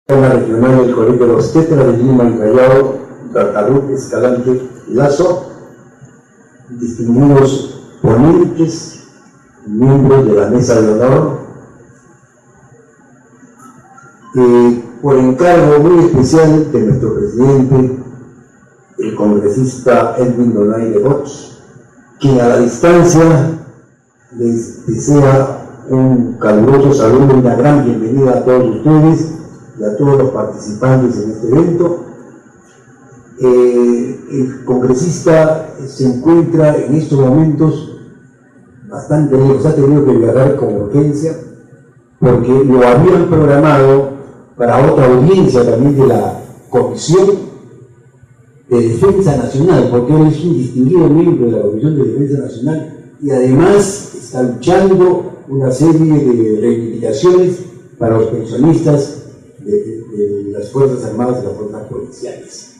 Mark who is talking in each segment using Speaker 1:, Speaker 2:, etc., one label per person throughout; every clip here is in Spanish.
Speaker 1: Regional del Colegio de Obstetras de Lima y Callao, Dr. Ruth Escalante Lazo, distinguidos ponentes, miembros de la mesa de honor, por encargo muy especial de nuestro presidente, el congresista Edwin Donaire Bosch, quien a la distancia les desea un caluroso saludo y una gran bienvenida a todos ustedes y a todos los participantes en este evento. El congresista se encuentra en estos momentos bastante lejos, ha tenido que viajar con urgencia porque lo habían programado para otra audiencia también de la Comisión de Defensa Nacional, porque él es un distinguido miembro de la Comisión de Defensa Nacional y además está luchando una serie de reivindicaciones para los pensionistas de las Fuerzas Armadas y las Fuerzas Policiales.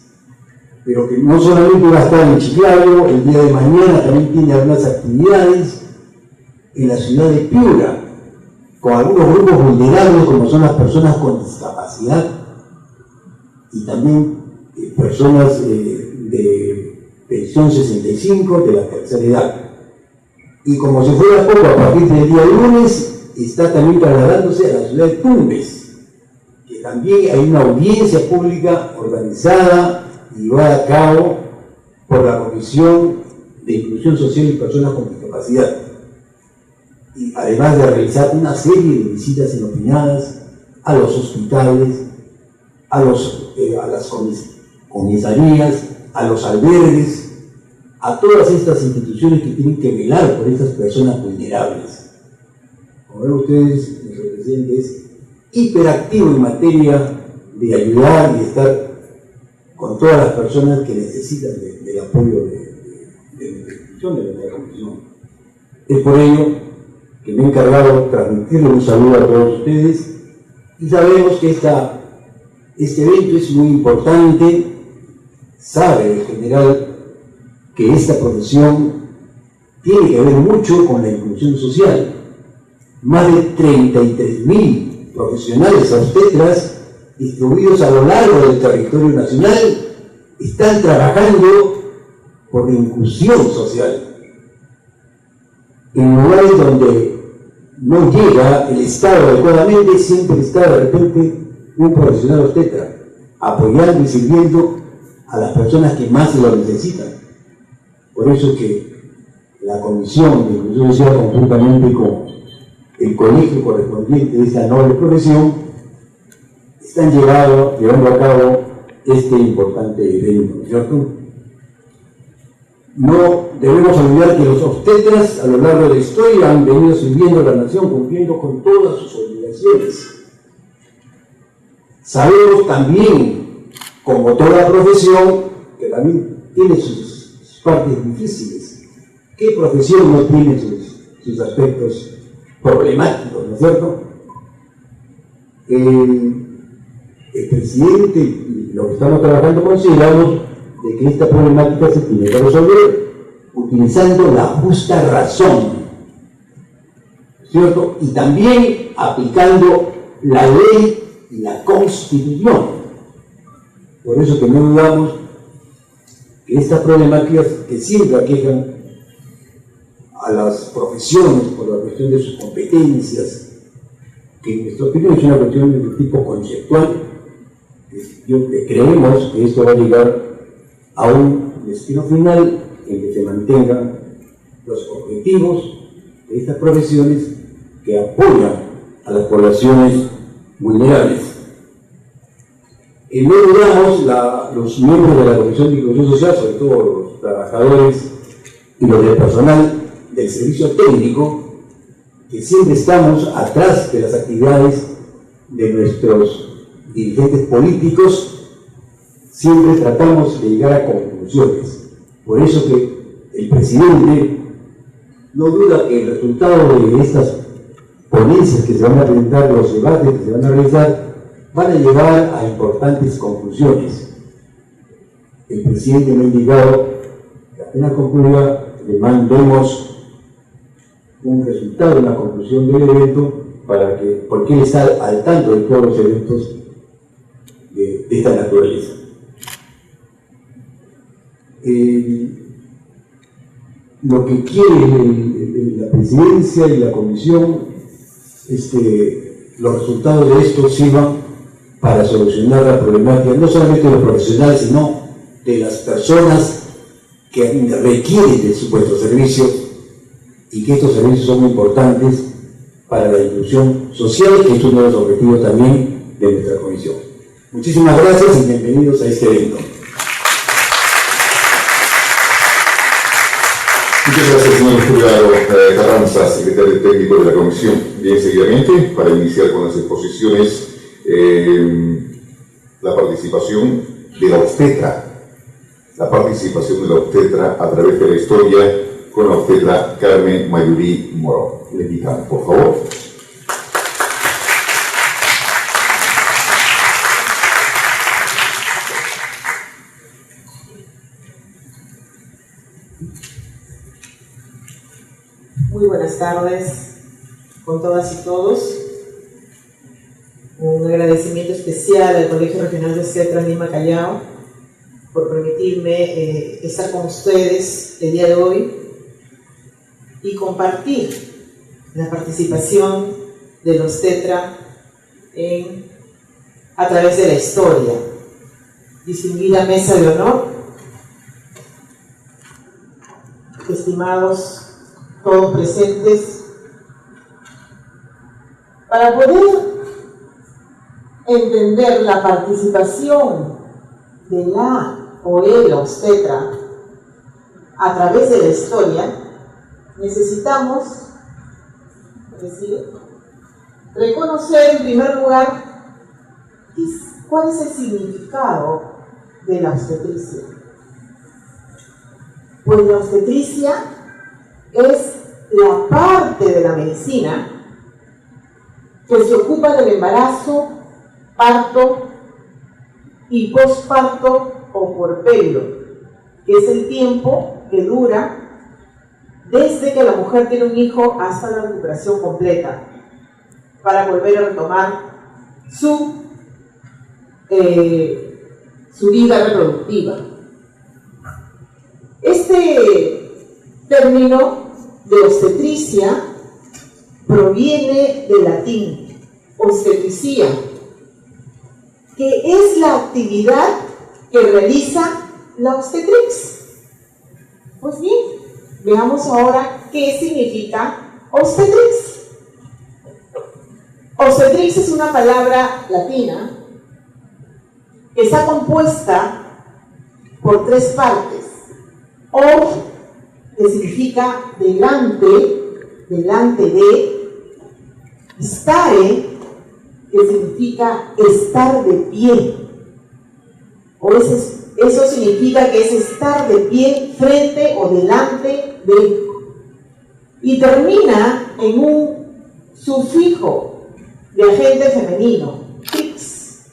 Speaker 1: Pero que no solamente va a estar en Chiclayo, el día de mañana también tiene algunas actividades en la ciudad de Piura, con algunos grupos vulnerables como son las personas con discapacidad y también personas de pensión 65 de la tercera edad. Y como si fuera poco, a partir del día lunes está también trasladándose a la ciudad de Tumbes, que también hay una audiencia pública organizada y llevada a cabo por la Comisión de Inclusión Social y Personas con Discapacidad. Y además de realizar una serie de visitas inopinadas a los hospitales, a las comisarías, a los albergues, a todas estas instituciones que tienen que velar por estas personas vulnerables. Como ven ustedes, nuestro presidente es hiperactivo en materia de ayudar y estar con todas las personas que necesitan del apoyo de nuestra institución, de nuestra comisión. Es por ello que me he encargado de transmitirle un saludo a todos ustedes y sabemos que este evento es muy importante. Sabe el general que esta profesión tiene que ver mucho con la inclusión social. Más de 33.000 profesionales obstetras distribuidos a lo largo del territorio nacional están trabajando por la inclusión social. En lugares donde no llega el Estado adecuadamente, siempre está de repente un profesional obstetra apoyando y sirviendo a las personas que más lo necesitan. Por eso que la Comisión de Inclusión Social, conjuntamente con el colegio correspondiente de esta noble profesión, están llevando a cabo este importante evento, ¿cierto? No debemos olvidar que los obstetras a lo largo de la historia han venido sirviendo a la nación, cumpliendo con todas sus obligaciones. Sabemos también, como toda profesión, que también tiene sus partes difíciles. ¿Qué profesión no tiene sus aspectos problemáticos, no es cierto? El presidente y lo que estamos trabajando consideramos de que esta problemática se tiene que resolver utilizando la justa razón, ¿cierto? Y también aplicando la ley y la Constitución. Por eso que no dudamos que estas problemáticas que siempre aquejan a las profesiones por la cuestión de sus competencias, que en nuestra opinión es una cuestión de tipo conceptual, que creemos que esto va a llegar a un destino final en que se mantengan los objetivos de estas profesiones que apoyan a las poblaciones vulnerables. No dudamos, los miembros de la Comisión de Inclusión Social, sobre todo los trabajadores y los del personal del servicio técnico, que siempre estamos atrás de las actividades de nuestros dirigentes políticos, siempre tratamos de llegar a conclusiones. Por eso que el presidente no duda que el resultado de estas ponencias que se van a presentar, los debates que se van a realizar, van a llevar a importantes conclusiones. El presidente me ha indicado que apenas concluya, le mandemos un resultado, una conclusión del evento, porque él está al tanto de todos los eventos de esta naturaleza. Lo que quiere la presidencia y la comisión es que los resultados de esto sirvan para solucionar la problemática no solamente de los profesionales, sino de las personas que requieren de supuestos servicios, y que estos servicios son muy importantes para la inclusión social, que es uno de los objetivos también de nuestra comisión. Muchísimas gracias y bienvenidos a este evento.
Speaker 2: Muchas gracias, señor jurado Carranza, secretario técnico de la comisión. Bien, seguidamente, para iniciar con las exposiciones, la participación de la obstetra. La participación de la obstetra a través de la historia con la obstetra Carmen Mayurí Morón. Le invitamos, por favor.
Speaker 3: Muy buenas tardes con todas y todos. Un agradecimiento especial al Colegio Regional de Obstetras Lima Callao por permitirme estar con ustedes el día de hoy y compartir la participación del obstetra a través de la historia. Distinguida mesa de honor, estimados todos presentes, para poder entender la participación de la o el obstetra a través de la historia, necesitamos reconocer en primer lugar cuál es el significado de la obstetricia. Pues la obstetricia es la parte de la medicina que se ocupa del embarazo, parto y posparto o puerperio, que es el tiempo que dura desde que la mujer tiene un hijo hasta la recuperación completa, para volver a retomar su vida reproductiva. Este término de obstetricia proviene del latín obstetricia, que es la actividad que realiza la obstetrix. Pues bien, veamos ahora qué significa obstetrix. Obstetrix es una palabra latina que está compuesta por tres partes. Ob, que significa delante de; stare, que significa estar de pie, eso significa que es estar de pie frente o delante de, y termina en un sufijo de agente femenino, trix,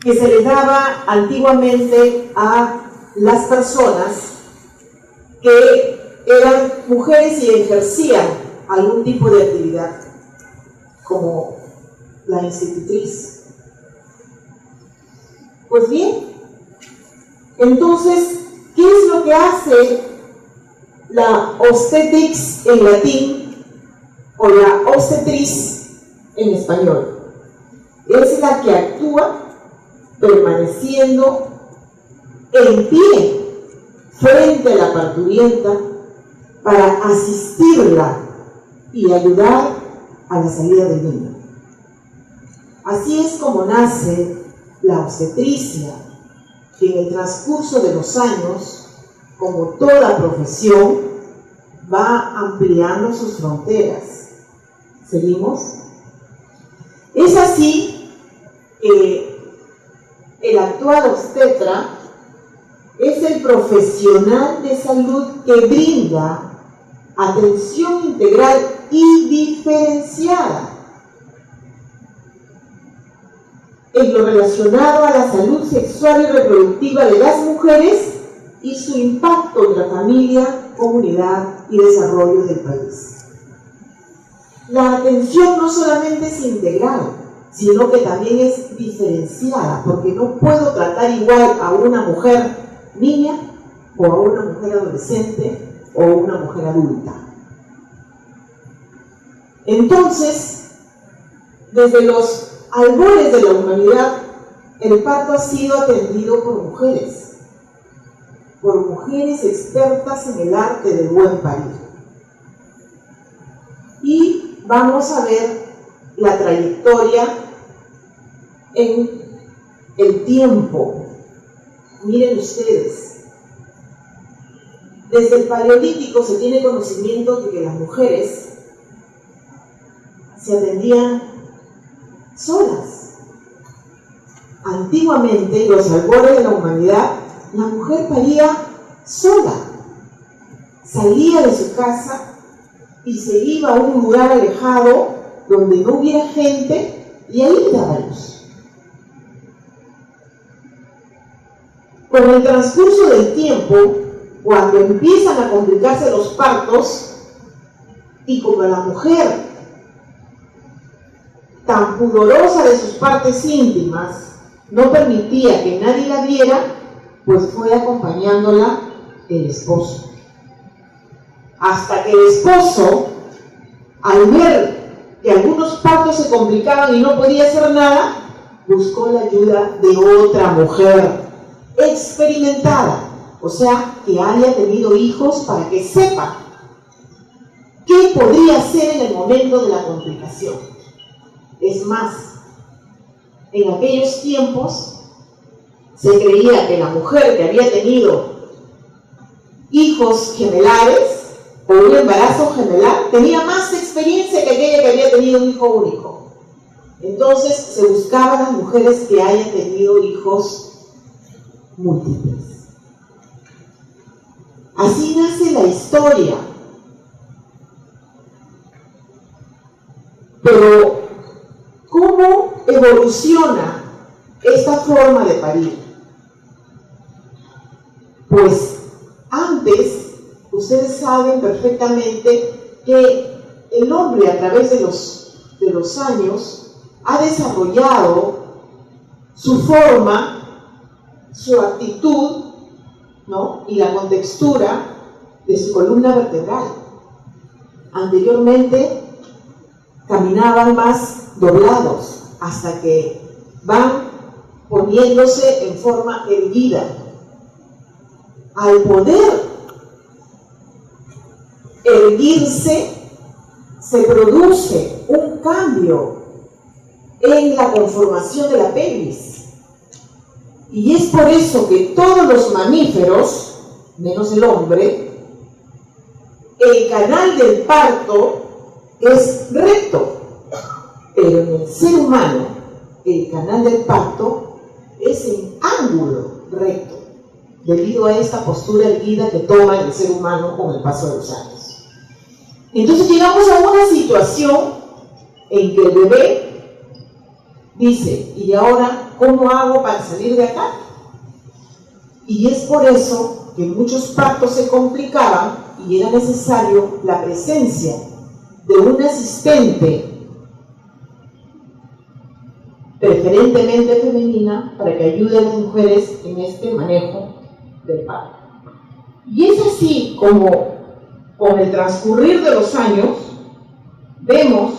Speaker 3: que se le daba antiguamente a las personas que eran mujeres y ejercían algún tipo de actividad, como la institutriz. Pues bien, entonces, ¿qué es lo que hace la obstetrix en latín o la obstetriz en español? Es la que actúa permaneciendo en pie frente a la parturienta para asistirla y ayudar a la salida del niño. Así es como nace la obstetricia, que en el transcurso de los años, como toda profesión, va ampliando sus fronteras. ¿Seguimos? Es así que el actual obstetra es el profesional de salud que brinda atención integral y diferenciada en lo relacionado a la salud sexual y reproductiva de las mujeres y su impacto en la familia, comunidad y desarrollo del país. La atención no solamente es integral, sino que también es diferenciada, porque no puedo tratar igual a una mujer niña o a una mujer adolescente o una mujer adulta. Entonces, desde los albores de la humanidad, el parto ha sido atendido por mujeres expertas en el arte del buen parir. Y vamos a ver la trayectoria en el tiempo. Miren ustedes, desde el Paleolítico se tiene conocimiento de que las mujeres se atendían solas. Antiguamente, en los albores de la humanidad, la mujer paría sola. Salía de su casa y se iba a un lugar alejado donde no hubiera gente y ahí daba luz. Con el transcurso del tiempo, cuando empiezan a complicarse los partos y como la mujer, tan pudorosa de sus partes íntimas, no permitía que nadie la viera, pues fue acompañándola el esposo. Hasta que el esposo, al ver que algunos partos se complicaban y no podía hacer nada, buscó la ayuda de otra mujer experimentada, o sea, que haya tenido hijos para que sepa qué podría hacer en el momento de la complicación. Es más, en aquellos tiempos se creía que la mujer que había tenido hijos gemelares o un embarazo gemelar tenía más experiencia que aquella que había tenido un hijo único. Entonces se buscaban las mujeres que hayan tenido hijos múltiples. Así nace la historia. Pero, ¿cómo evoluciona esta forma de parir? Pues antes, ustedes saben perfectamente que el hombre a través de los años ha desarrollado su forma, su actitud, ¿no? Y la contextura de su columna vertebral. Anteriormente caminaban más doblados hasta que van poniéndose en forma erguida. Al poder erguirse, se produce un cambio en la conformación de la pelvis. Y es por eso que todos los mamíferos, menos el hombre, el canal del parto es recto, pero en el ser humano el canal del parto es en ángulo recto, debido a esta postura erguida que toma el ser humano con el paso de los años. Entonces llegamos a una situación en que el bebé dice, ¿y ahora cómo hago para salir de acá? Y es por eso que muchos partos se complicaban y era necesario la presencia de un asistente, preferentemente femenina, para que ayude a las mujeres en este manejo del parto. Y es así como, con el transcurrir de los años, vemos,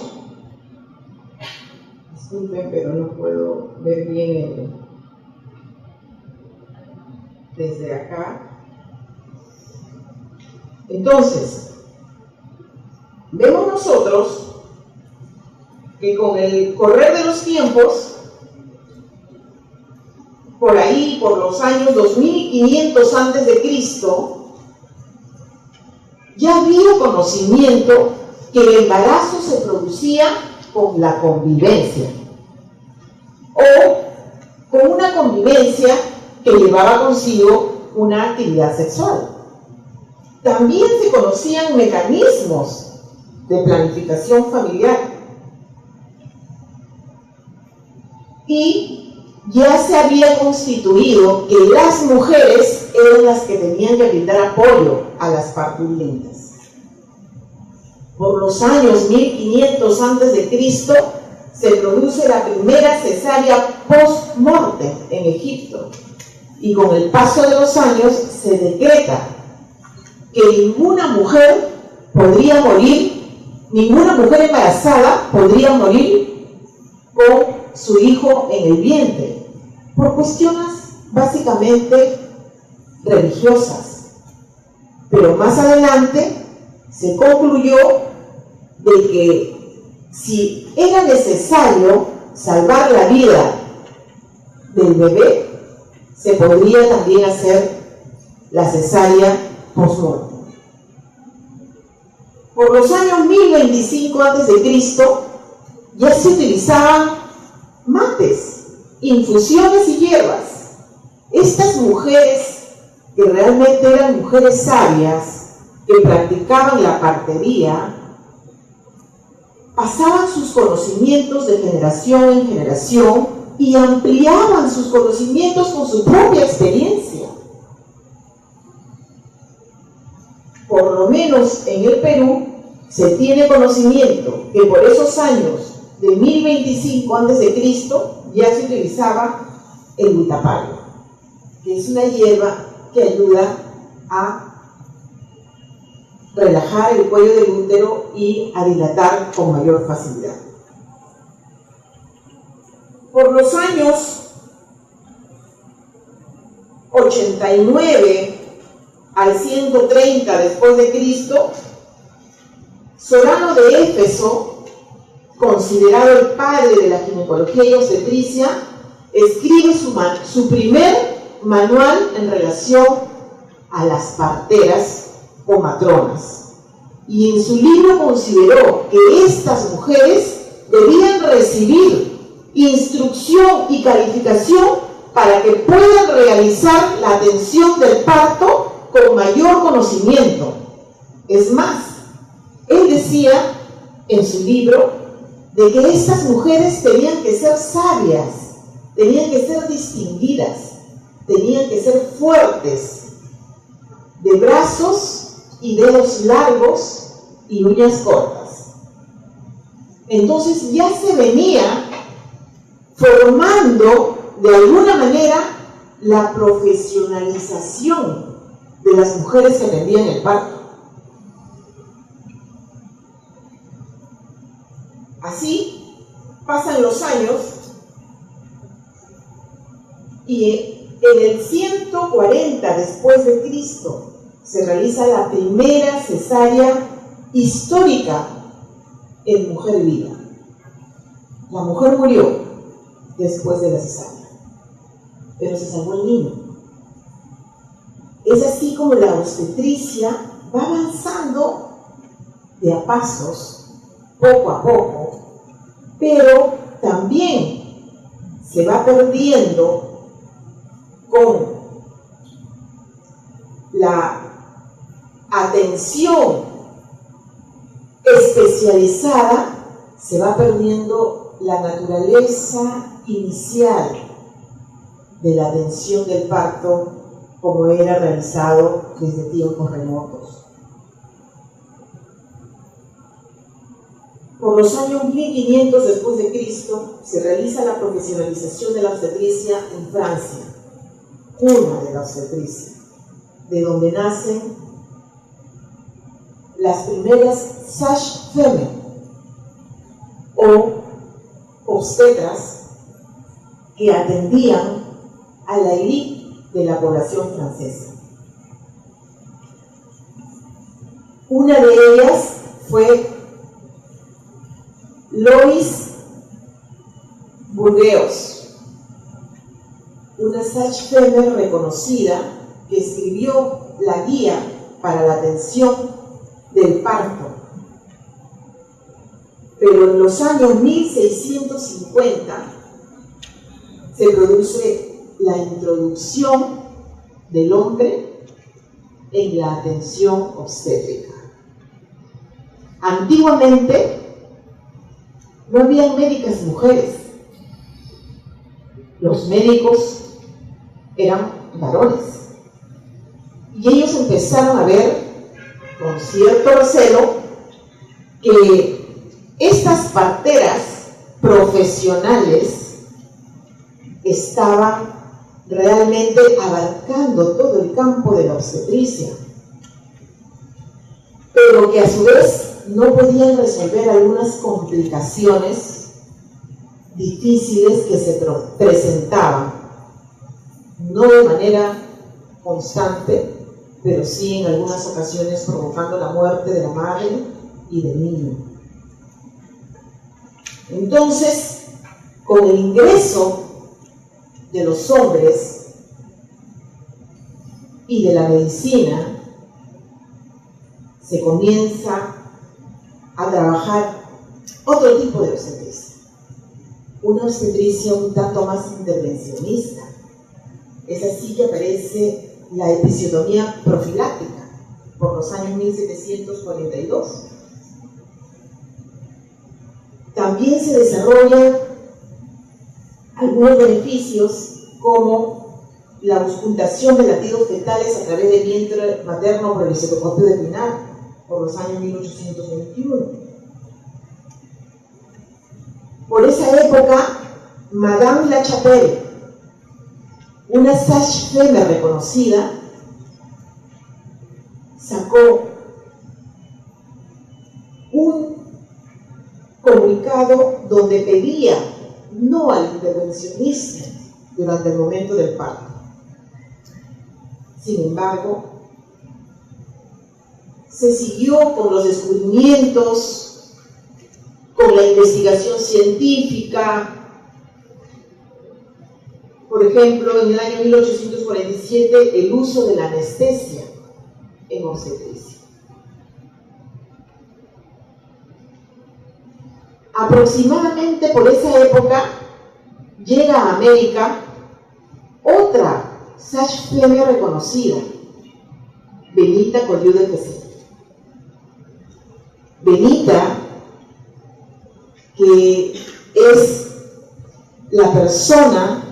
Speaker 3: disculpen, pero no puedo ver bien desde acá. Entonces, vemos nosotros que con el correr de los tiempos, por ahí, por los años 2500 antes de Cristo, ya había conocimiento que el embarazo se producía con la convivencia, o con una convivencia que llevaba consigo una actividad sexual. También se conocían mecanismos de planificación familiar y ya se había constituido que las mujeres eran las que tenían que brindar apoyo a las parturientas. Por los años 1500 antes de Cristo se produce la primera cesárea post-mortem en Egipto, y con el paso de los años se decreta que ninguna mujer podría morir, ninguna mujer embarazada podría morir con su hijo en el vientre, por cuestiones básicamente religiosas. Pero más adelante se concluyó de que si era necesario salvar la vida del bebé, se podría también hacer la cesárea post-mortem. Por los años 1025 a.C. ya se utilizaban mates, infusiones y hierbas. Estas mujeres, que realmente eran mujeres sabias, que practicaban la partería, pasaban sus conocimientos de generación en generación y ampliaban sus conocimientos con su propia experiencia. Por lo menos en el Perú se tiene conocimiento que por esos años de 1025 a.C. ya se utilizaba el huitapayo, que es una hierba que ayuda a relajar el cuello del útero y a dilatar con mayor facilidad. Por los años 89 al 130 después de Cristo, Sorano de Éfeso, considerado el padre de la ginecología y obstetricia, escribe su primer manual en relación a las parteras o matronas, y en su libro consideró que estas mujeres debían recibir instrucción y calificación para que puedan realizar la atención del parto con mayor conocimiento. Es más, él decía en su libro de que estas mujeres tenían que ser sabias, tenían que ser distinguidas, tenían que ser fuertes, de brazos y dedos largos y uñas cortas. Entonces ya se venía formando de alguna manera la profesionalización de las mujeres que atendían el parto. Así pasan los años y en el 140 después de Cristo se realiza la primera cesárea histórica en mujer viva. La mujer murió después de la cesárea, pero se salvó el niño. Es así como la obstetricia va avanzando de a pasos, poco a poco, pero también se va perdiendo con la atención especializada, se va perdiendo la naturaleza inicial de la atención del parto como era realizado desde tiempos remotos. Por los años 1500 después de Cristo se realiza la profesionalización de la obstetricia en Francia, cuna de la obstetricia, de donde nacen las primeras sages-femmes o obstetras que atendían a la élite de la población francesa. Una de ellas fue Lois Bourgeois, una sage-femme reconocida que escribió la guía para la atención del parto. Pero en los años 1650 se produce la introducción del hombre en la atención obstétrica. Antiguamente no había médicas mujeres. Los médicos eran varones. Y ellos empezaron a ver con cierto recelo que estas parteras profesionales estaban realmente abarcando todo el campo de la obstetricia, pero que a su vez no podían resolver algunas complicaciones difíciles que se presentaban, no de manera constante, pero sí en algunas ocasiones provocando la muerte de la madre y del niño. Entonces, con el ingreso de los hombres y de la medicina, se comienza a trabajar otro tipo de obstetricia, una obstetricia un tanto más intervencionista. Es así que aparece la episiotomía profiláctica por los años 1742. También se desarrollan algunos beneficios como la auscultación de latidos fetales a través del vientre materno por el estetoscopio de Pinar por los años 1821. Por esa época, Madame Lachapelle, una sage-femme reconocida, sacó un comunicado donde pedía no al intervencionismo durante el momento del parto. Sin embargo, se siguió con los descubrimientos, con la investigación científica. Por ejemplo, en el año 1847, el uso de la anestesia en obstetricia. Aproximadamente por esa época llega a América otra sage-femme reconocida, Benita Collier de Pesset. Benita, que es la persona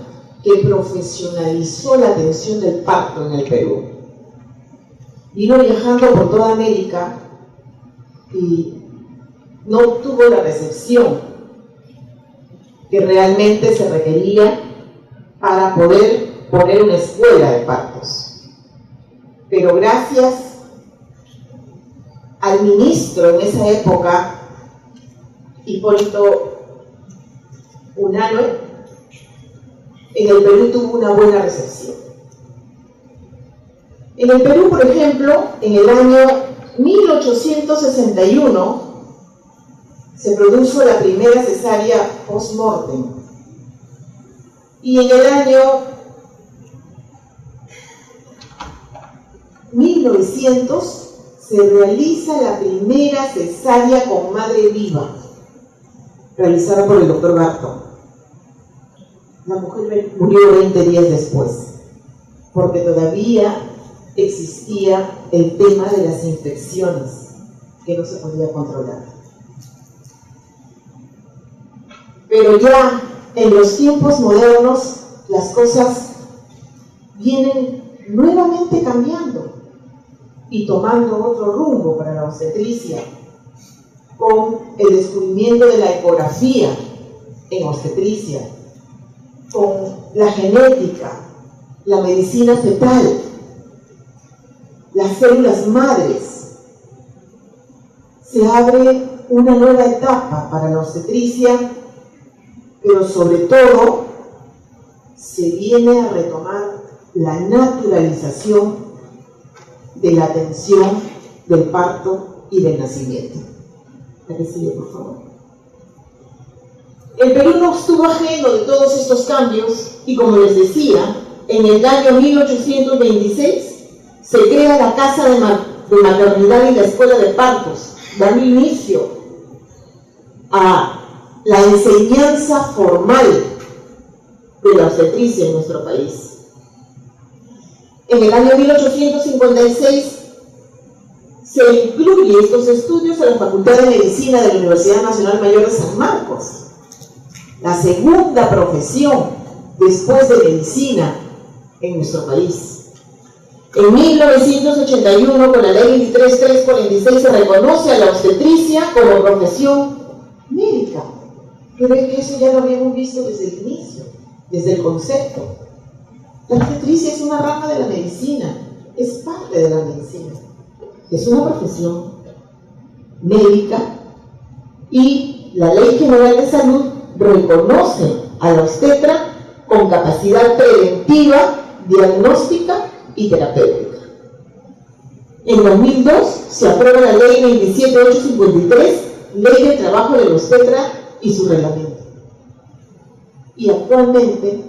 Speaker 3: que profesionalizó la atención del parto en el Perú, vino viajando por toda América y no obtuvo la recepción que realmente se requería para poder poner una escuela de partos. Pero gracias al ministro en esa época, Hipólito Unanue, en el Perú tuvo una buena recepción. En el Perú, por ejemplo, en el año 1861, se produjo la primera cesárea post-mortem. Y en el año 1900 se realiza la primera cesárea con madre viva, realizada por el doctor Barton. La mujer murió 20 días después, porque todavía existía el tema de las infecciones que no se podía controlar. Pero ya en los tiempos modernos las cosas vienen nuevamente cambiando y tomando otro rumbo para la obstetricia, con el descubrimiento de la ecografía en obstetricia, con la genética, la medicina fetal, las células madres. Se abre una nueva etapa para la obstetricia, pero sobre todo se viene a retomar la naturalización de la atención del parto y del nacimiento. ¿La que sigue, por favor? El Perú no estuvo ajeno de todos estos cambios y, como les decía, en el año 1826 se crea la Casa de Maternidad y la Escuela de Partos, dando inicio a la enseñanza formal de la obstetricia en nuestro país. En el año 1856 se incluye estos estudios a la Facultad de Medicina de la Universidad Nacional Mayor de San Marcos, la segunda profesión después de medicina en nuestro país. En 1981, con la ley 23346, se reconoce a la obstetricia como profesión médica. cree que eso ya lo habíamos visto desde el inicio, desde el concepto. La obstetricia es una rama de la medicina, es parte de la medicina, es una profesión médica y la Ley General de Salud reconoce a la obstetra con capacidad preventiva, diagnóstica y terapéutica. En 2002 se aprueba la Ley 27853, Ley de Trabajo de la Obstetra y su reglamento. Y actualmente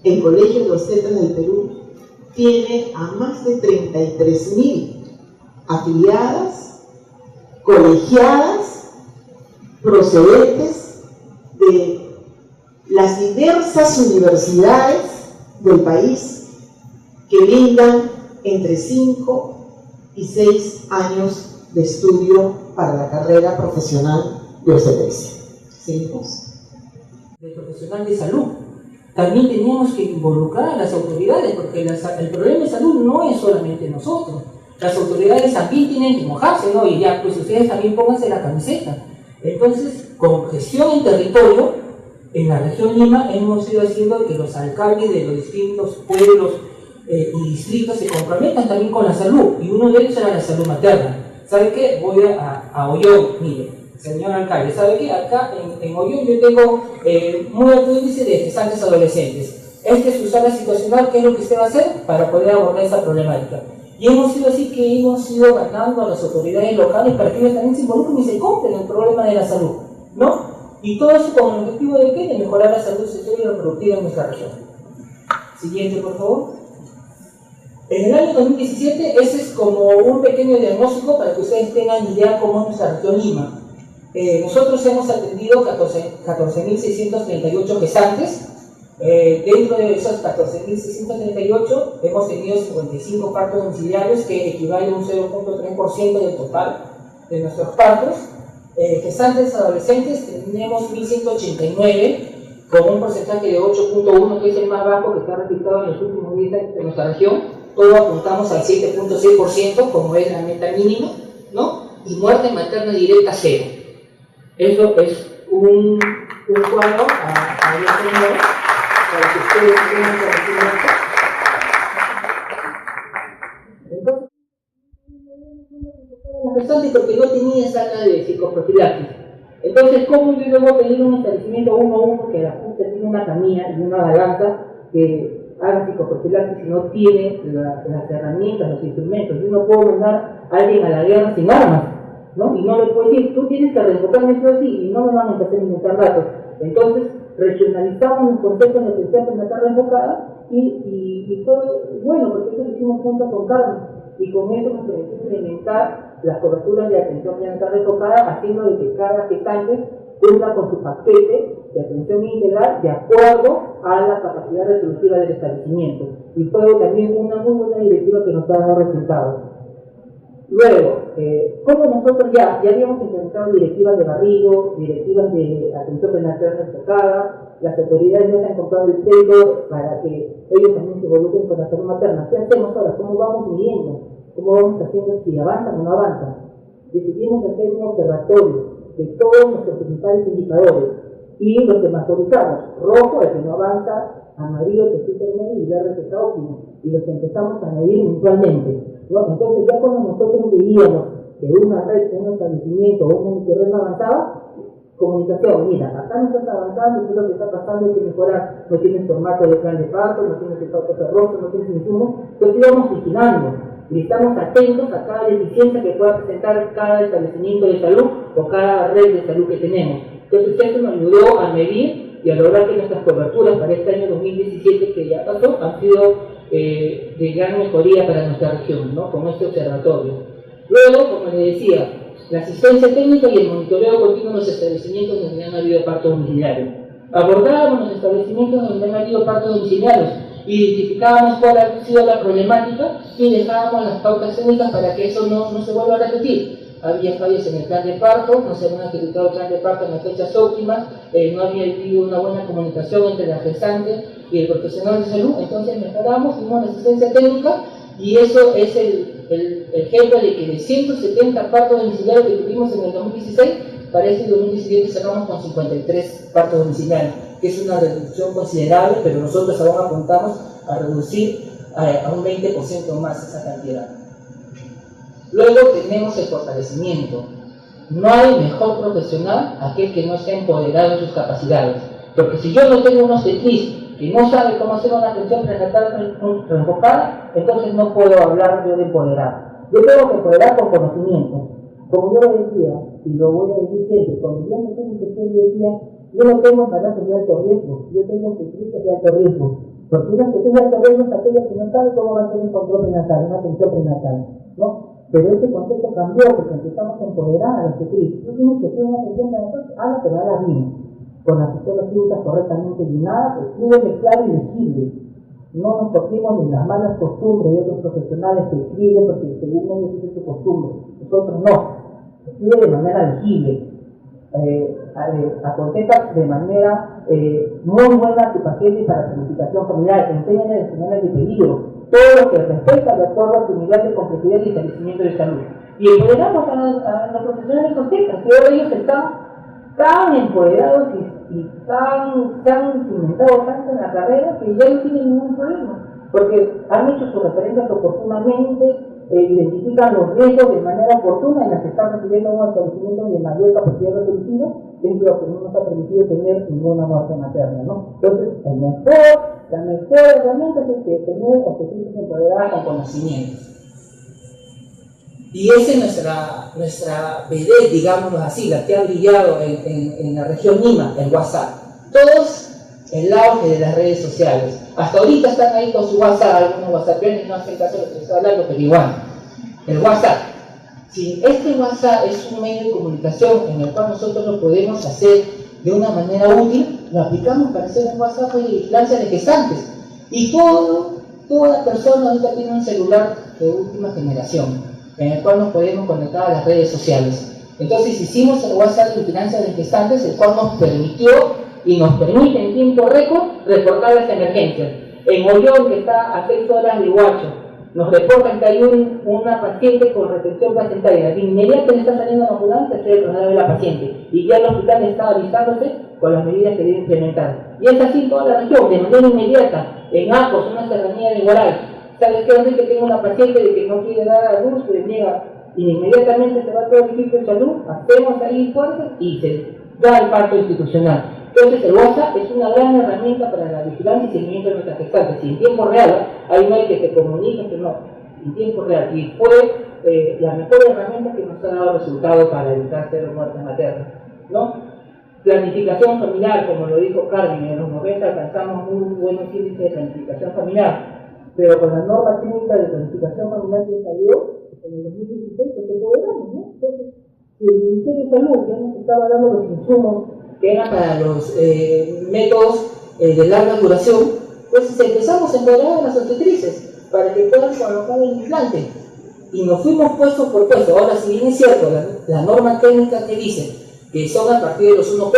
Speaker 3: el Colegio de Obstetras del Perú tiene a más de 33.000 afiliadas, colegiadas, procedentes de las diversas universidades del país que brindan entre 5 y 6 años de estudio para la carrera profesional de obstetricia. ¿Seguimos?
Speaker 4: De profesional de salud. También teníamos que involucrar a las autoridades, porque el problema de salud no es solamente nosotros. Las autoridades también tienen que mojarse, ¿no? Y ya, pues ustedes también pónganse la camiseta. Entonces, con gestión en territorio, en la región Lima, hemos ido haciendo que los alcaldes de los distintos pueblos y distritos se comprometan también con la salud, y uno de ellos era la salud materna. ¿Sabe qué? Voy a Ollón, mire, señor alcalde, ¿sabe qué? Acá en Ollón yo tengo muy alto índice de gestantes adolescentes. Esta es su sala situacional, ¿qué es lo que usted va a hacer para poder abordar esa problemática? Y hemos sido así que hemos ido ganando a las autoridades locales para que ellos también se involucren y se compren el problema de la salud, ¿no? Y todo eso con el objetivo de ¿qué? De mejorar la salud sexual y reproductiva en nuestra región. Siguiente, por favor. En el año 2017, ese es como un pequeño diagnóstico para que ustedes tengan idea cómo es nuestra región Lima. Nosotros hemos atendido 14.638 gestantes. Dentro de esos 14.638 hemos tenido 55 partos domiciliarios, que equivale a un 0.3% del total de nuestros partos. Gestantes adolescentes tenemos 1.189, con un porcentaje de 8.1, que es el más bajo que está registrado en los últimos 10 años de nuestra región. Todos apuntamos al 7.6%, como es la meta mínima, ¿no? Y muerte materna directa cero. Eso es un cuadro a para que ustedes tengan conocimiento. Entonces, porque no tenía sala de psicoprofilaxis. Entonces, ¿cómo yo debo pedir un establecimiento 1-1 que ajuste tiene una camilla y una balanza que haga psicoprofilaxis si no tiene las herramientas, los instrumentos? Yo no puedo mandar a alguien a la guerra sin armas, ¿no? Y no le puedo decir, tú tienes que reenfocarme esto así, y no me van a empezar a inventar datos. Entonces, regionalizamos los conceptos de atención prenatal reenfocada y fue bueno, porque eso lo hicimos junto con Carmen, y con eso nos permitió implementar las coberturas de atención prenatal reenfocada, haciendo de que cada gestante cumpla con su paquete de atención integral de acuerdo a la capacidad resolutiva del establecimiento. Y fue también una muy buena directiva que nos ha dado resultados. Luego, como nosotros ya habíamos implementado directivas de barrido, directivas de atención prenatal reenfocada, las autoridades ya se han comprado el texto para que ellos también se involucren con la salud materna. ¿Qué hacemos ahora? ¿Cómo vamos midiendo? ¿Cómo vamos haciendo si avanzan o no avanzan? Decidimos hacer un observatorio de todos nuestros principales indicadores y los semaforizamos. Rojo, el que no avanza, amarillo, que es intermedio, y verde, que está óptimo. Y los empezamos a medir mensualmente, ¿no? Entonces, ya cuando nosotros veíamos que una red, un establecimiento o una microred no avanzaba, comunicación, mira, acá no estás avanzando, ¿qué es lo que está pasando? Hay que mejorar, no tienes formato de plan de parto, no tienes el parto ferroso, no tienes insumos. Entonces íbamos vigilando y estamos atentos a cada deficiencia que pueda presentar cada establecimiento de salud o cada red de salud que tenemos. Entonces eso nos ayudó a medir y a lograr que nuestras coberturas para este año 2017 que ya pasó han sido de gran mejoría para nuestra región, ¿no? Con este observatorio. Luego, como les decía, la asistencia técnica y el monitoreo continuo en los establecimientos donde han habido partos domiciliarios. Abordábamos los establecimientos donde han habido partos domiciliarios, identificábamos cuál ha sido la problemática y dejábamos las pautas técnicas para que eso no se vuelva a repetir. Había fallas en el plan de parto, no se habían ejecutado el plan de parto en las fechas óptimas, no había habido una buena comunicación entre la gestante y el profesional de salud. Entonces mejoramos, dimos la asistencia técnica y eso es el ejemplo de que de 170 partos domiciliarios que tuvimos en el 2016, para este 2017 cerramos con 53 partos domiciliarios, que es una reducción considerable, pero nosotros aún apuntamos a reducir a un 20% más esa cantidad. Luego tenemos el fortalecimiento. No hay mejor profesional aquel que no esté empoderado en sus capacidades. Porque si yo no tengo un obstetriz que no sabe cómo hacer una atención prenatal enfocada, entonces no puedo hablar yo de empoderar. Yo tengo que empoderar con conocimiento. Como yo lo decía, y lo voy a decir siempre, cuando yo me tengo infección, yo decía, yo no tengo embarazos de alto riesgo, yo tengo obstetrices de alto riesgo. Porque una obstetriz de alto riesgo es aquella que no sabe cómo va a hacer un control prenatal, una atención prenatal, ¿no? Pero este concepto cambió porque empezamos a empoderar a la obstetriz. Tú tienes que hacer una atención prenatal, hazla, pero hazla bien, con las historias clínicas correctamente llenadas, escríbeme claro y legible. No nos cogimos de las malas costumbres de otros profesionales que escriben porque según ellos es su costumbre. Nosotros no. Escribe de manera legible. Aconseja de manera muy buena a tu paciente para planificación familiar. Enséñale las señales de peligro. Todo lo que respecta de acuerdo a tu nivel de complejidad y establecimiento de salud. Y empoderamos a los profesionales con ciencias, que ahora ellos están tan empoderados y tan cimentados tanto en la carrera que ya no tienen ningún problema, porque han hecho sus referencias oportunamente, identifican los riesgos de manera oportuna y las están recibiendo un establecimiento de mayor capacidad resolutiva, que es lo que no nos ha permitido tener ninguna muerte materna, ¿no? Entonces, la mejor herramienta es que tener obstetrices empoderadas con conocimientos. Y esa es nuestra vedette, digámoslo así, la que ha brillado en la región Lima, el WhatsApp. Todos el auge de las redes sociales. Hasta ahorita están ahí con su WhatsApp, algunos whatsappianos no hacen caso de lo que estoy hablando, pero igual. El WhatsApp. Si este WhatsApp es un medio de comunicación en el cual nosotros lo podemos hacer de una manera útil, lo aplicamos para hacer un WhatsApp de vigilancia de gestantes. Y toda persona ahorita tiene un celular de última generación, en el cual nos podemos conectar a las redes sociales. Entonces hicimos el WhatsApp de vigilancia de gestantes, el cual nos permitió y nos permite en tiempo récord reportar las emergencias. En Ollón, que está a 6 horas de Huacho, nos reportan que hay una paciente con retención placentaria. De inmediato le está saliendo a la ambulancia, se debe trasladar a la paciente. Y ya el hospital está avisándose con las medidas que debe implementar. Y es así en toda la región, de manera inmediata. En Acos, una serranía de Guaral, ¿sabes qué? Antes que tengo una paciente de que no quiere dar a luz, se niega, y inmediatamente se va todo el equipo de salud, hacemos ahí fuerza y se da el parto institucional. Entonces el WhatsApp es una gran herramienta para la vigilancia y seguimiento de nuestras gestantes. Y en tiempo real, hay no hay que te comuniquen que no, en tiempo real. Y fue la mejor herramienta que nos ha dado resultado para evitar cero muertes maternas, ¿no? Planificación familiar, como lo dijo Carmen, en los 90 alcanzamos muy buenos índices de planificación familiar, pero con la norma técnica de planificación familiar que salió en el 2016, pues se logramos, ¿no? Entonces, si el Ministerio de Salud ya nos estaba dando los insumos que eran para los métodos de larga duración, pues empezamos a empoderar a las obstetrices para que puedan colocar el implante. Y nos fuimos puesto por puesto. Ahora, si bien es cierto, la norma técnica que dice que son a partir de los 1-4,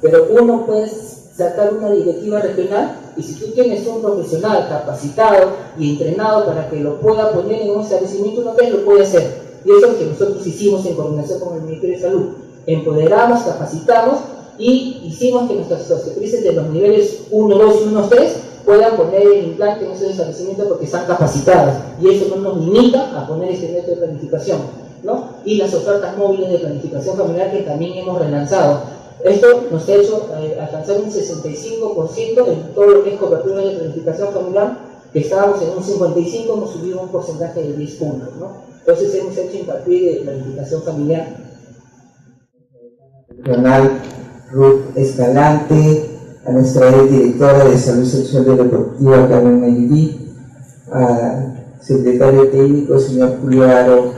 Speaker 4: pero uno puede sacar una directiva regional y si tú tienes un profesional capacitado y entrenado para que lo pueda poner en un establecimiento, uno lo puede hacer. Y eso es lo que nosotros hicimos en coordinación con el Ministerio de Salud. Empoderamos, capacitamos y hicimos que nuestras obstetrices de los niveles 1, 2 y 1, 3 puedan poner el implante en esos establecimientos porque están capacitadas y eso no nos limita a poner este método de planificación, ¿no? Y las ofertas móviles de planificación familiar que también hemos relanzado. Esto nos ha hecho alcanzar un 65% en todo lo que es cobertura de planificación familiar, que estábamos en un 55%, hemos subido un porcentaje de 10 puntos, ¿no? Entonces hemos hecho hincapié de planificación familiar.
Speaker 5: Ruth Escalante, a nuestra directora de Salud Sexual y Reproductiva, Carmen Mayurí, al secretario técnico, señor Julio Aro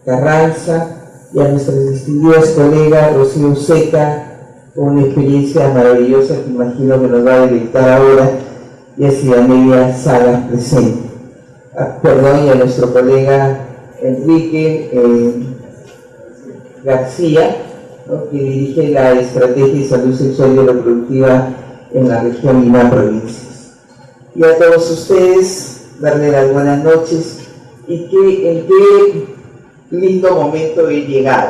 Speaker 5: Carranza, y a nuestras distinguidas colegas Rocío Seca, con una experiencia maravillosa que imagino que nos va a dictar ahora, y a Cidanelia Salas presente. Y a nuestro colega Enrique García, ¿no?, que dirige la Estrategia de Salud Sexual y Reproductiva en la región Lima Provincias. Y a todos ustedes, darles las buenas noches y en qué lindo momento he llegado.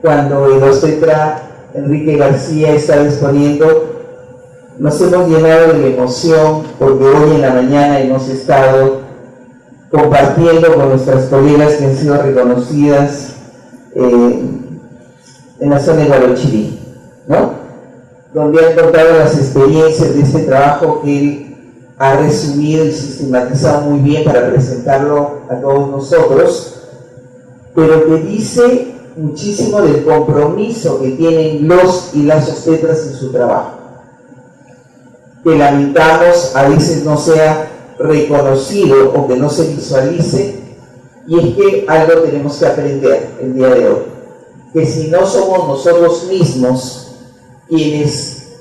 Speaker 5: cuando el obstetra Enrique García está exponiendo, nos hemos llenado de emoción porque hoy en la mañana hemos estado compartiendo con nuestras colegas que han sido reconocidas en la zona de Guarochirí, ¿no? Donde han contado las experiencias de este trabajo que él ha resumido y sistematizado muy bien para presentarlo a todos nosotros, pero que dice muchísimo del compromiso que tienen los y las obstetras en su trabajo, que lamentamos a veces no sea reconocido o que no se visualice, y es que algo tenemos que aprender el día de hoy, que si no somos nosotros mismos quienes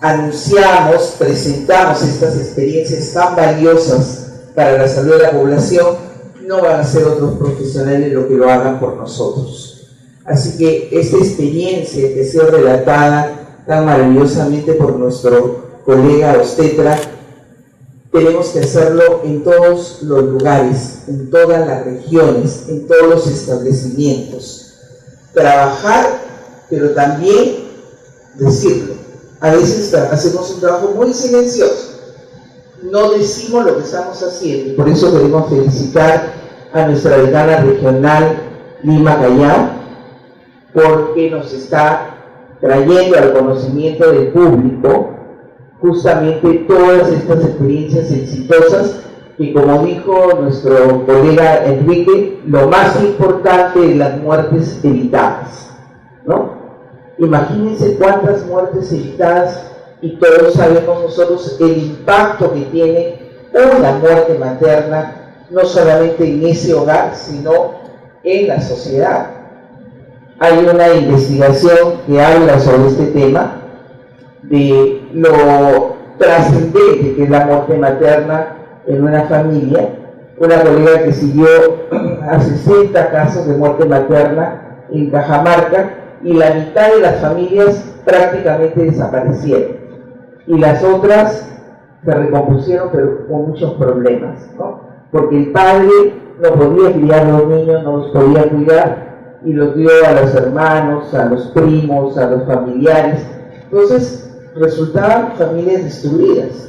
Speaker 5: anunciamos, presentamos estas experiencias tan valiosas para la salud de la población, no van a ser otros profesionales los que lo hagan por nosotros. Así que esta experiencia que ha sido relatada tan maravillosamente por nuestro colega obstetra, tenemos que hacerlo en todos los lugares, en todas las regiones, en todos los establecimientos. Trabajar, pero también decirlo. A veces hacemos un trabajo muy silencioso, no decimos lo que estamos haciendo, y por eso queremos felicitar a nuestra decana regional Lima Callao, porque nos está trayendo al conocimiento del público justamente todas estas experiencias exitosas que, como dijo nuestro colega Enrique, lo más importante es las muertes evitadas, ¿no? Imagínense cuántas muertes evitadas, y todos sabemos nosotros el impacto que tiene una muerte materna, no solamente en ese hogar, sino en la sociedad. Hay una investigación que habla sobre este tema, de lo trascendente que es la muerte materna en una familia. Una colega que siguió a 60 casos de muerte materna en Cajamarca, y la mitad de las familias prácticamente desaparecieron, y las otras se recompusieron, pero con muchos problemas, ¿no? Porque el padre no podía criar a los niños, no los podía cuidar, y los dio a los hermanos, a los primos, a los familiares. Entonces resultaban familias destruidas,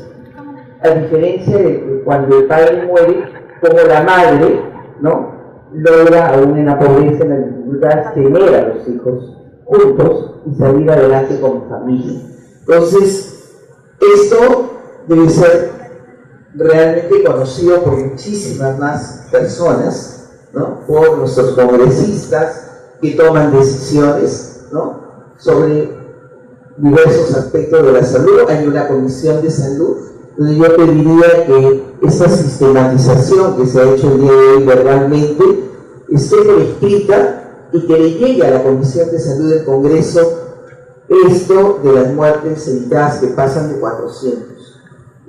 Speaker 5: a diferencia de cuando el padre muere, como la madre, ¿no?, logra aún en la pobreza, en la dificultad, tener a los hijos juntos y salir adelante como familia. Entonces, esto debe ser realmente conocido por muchísimas más personas, ¿no?, por nuestros congresistas que toman decisiones, ¿no?, sobre diversos aspectos de la salud. Hay una comisión de salud, donde yo pediría que esta sistematización que se ha hecho el día de hoy verbalmente esté por escrita, y que le llegue a la Comisión de Salud del Congreso esto de las muertes evitadas, que pasan de 400.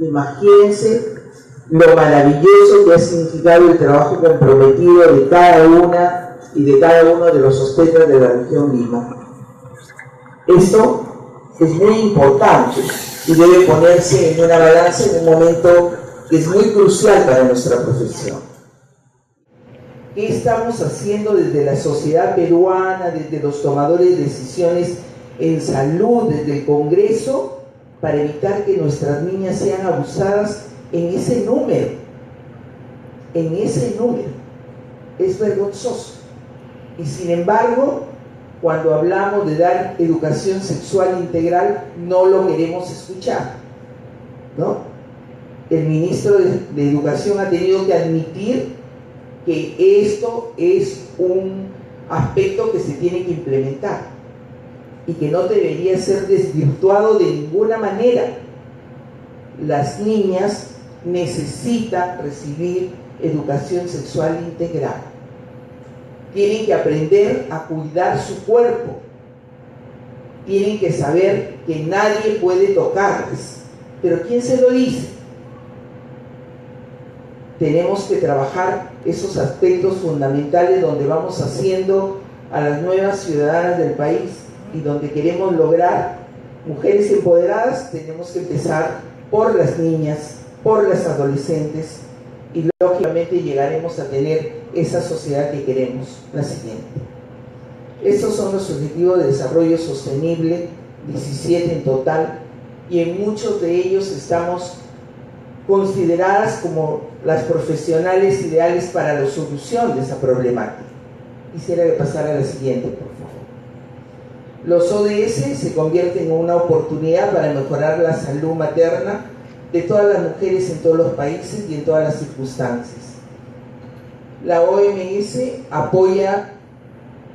Speaker 5: Imagínense lo maravilloso que ha significado el trabajo comprometido de cada una y de cada uno de los obstetras de la región Lima. Esto es muy importante y debe ponerse en una balanza en un momento que es muy crucial para nuestra profesión. ¿Qué estamos haciendo desde la sociedad peruana, desde los tomadores de decisiones en salud, desde el Congreso, para evitar que nuestras niñas sean abusadas en ese número? En ese número. Es vergonzoso. Y sin embargo, cuando hablamos de dar educación sexual integral, no lo queremos escuchar, ¿no? El ministro de Educación ha tenido que admitir que esto es un aspecto que se tiene que implementar y que no debería ser desvirtuado de ninguna manera. Las niñas necesitan recibir educación sexual integral. Tienen que aprender a cuidar su cuerpo. Tienen que saber que nadie puede tocarles. Pero ¿quién se lo dice? Tenemos que trabajar esos aspectos fundamentales donde vamos haciendo a las nuevas ciudadanas del país y donde queremos lograr mujeres empoderadas. Tenemos que empezar por las niñas, por las adolescentes, y lógicamente llegaremos a tener esa sociedad que queremos, la siguiente. Estos son los Objetivos de Desarrollo Sostenible, 17 en total, y en muchos de ellos estamos consideradas como las profesionales ideales para la solución de esa problemática. Quisiera que pasara a la siguiente, por favor. Los ODS se convierten en una oportunidad para mejorar la salud materna de todas las mujeres en todos los países y en todas las circunstancias. La OMS apoya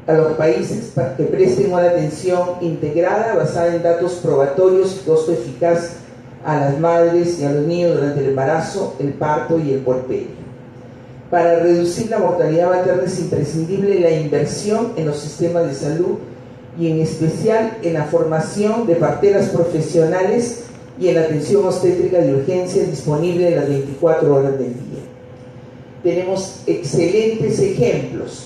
Speaker 5: a los países para que presten una atención integrada basada en datos probatorios y costo eficaz a las madres y a los niños durante el embarazo, el parto y el puerperio. Para reducir la mortalidad materna es imprescindible la inversión en los sistemas de salud y en especial en la formación de parteras profesionales y en la atención obstétrica de urgencia disponible en las 24 horas del día. Tenemos excelentes ejemplos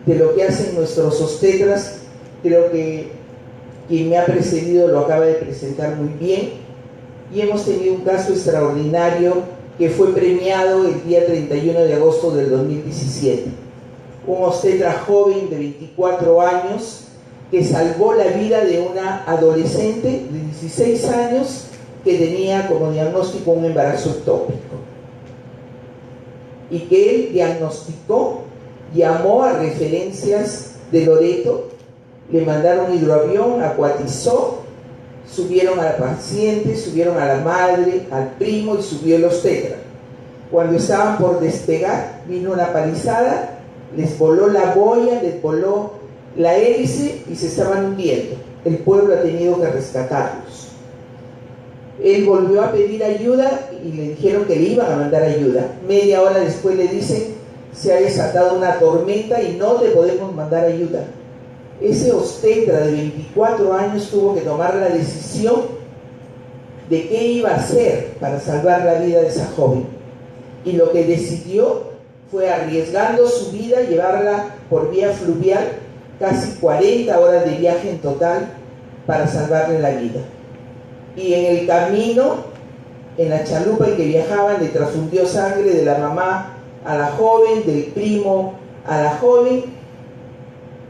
Speaker 5: de lo que hacen nuestros obstetras. Creo que quien me ha precedido lo acaba de presentar muy bien, y hemos tenido un caso extraordinario que fue premiado el día 31 de agosto del 2017. Un obstetra joven de 24 años que salvó la vida de una adolescente de 16 años que tenía como diagnóstico un embarazo ectópico, y que él diagnosticó, llamó a referencias de Loreto, le mandaron hidroavión, acuatizó, subieron a la paciente, subieron a la madre, al primo y subió el obstetra. Cuando estaban por despegar, vino una palizada, les voló la boya, les voló la hélice y se estaban hundiendo. El pueblo ha tenido que rescatarlos. Él volvió a pedir ayuda y le dijeron que le iban a mandar ayuda. Media hora después le dicen: se ha desatado una tormenta y no te podemos mandar ayuda. Ese obstetra de 24 años tuvo que tomar la decisión de qué iba a hacer para salvar la vida de esa joven, y lo que decidió fue, arriesgando su vida, llevarla por vía fluvial, casi 40 horas de viaje en total, para salvarle la vida. Y en el camino, en la chalupa en que viajaban, le transfundió sangre de la mamá a la joven, del primo a la joven,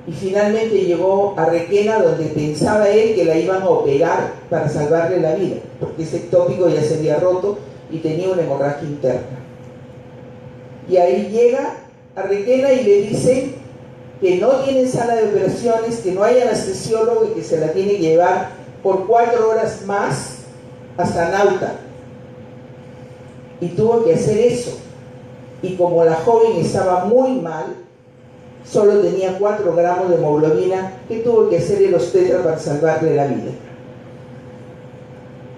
Speaker 5: y finalmente llegó a Requena, donde pensaba él que la iban a operar para salvarle la vida, porque ese ectópico ya se había roto y tenía una hemorragia interna. Y ahí llega a Requena y le dicen que no tienen sala de operaciones, que no hay anestesiólogo y que se la tiene que llevar por 4 horas más hasta Nauta. Y tuvo que hacer eso. Y como la joven estaba muy mal, solo tenía 4 gramos de hemoglobina, ¿qué tuvo que hacer el obstetra para salvarle la vida?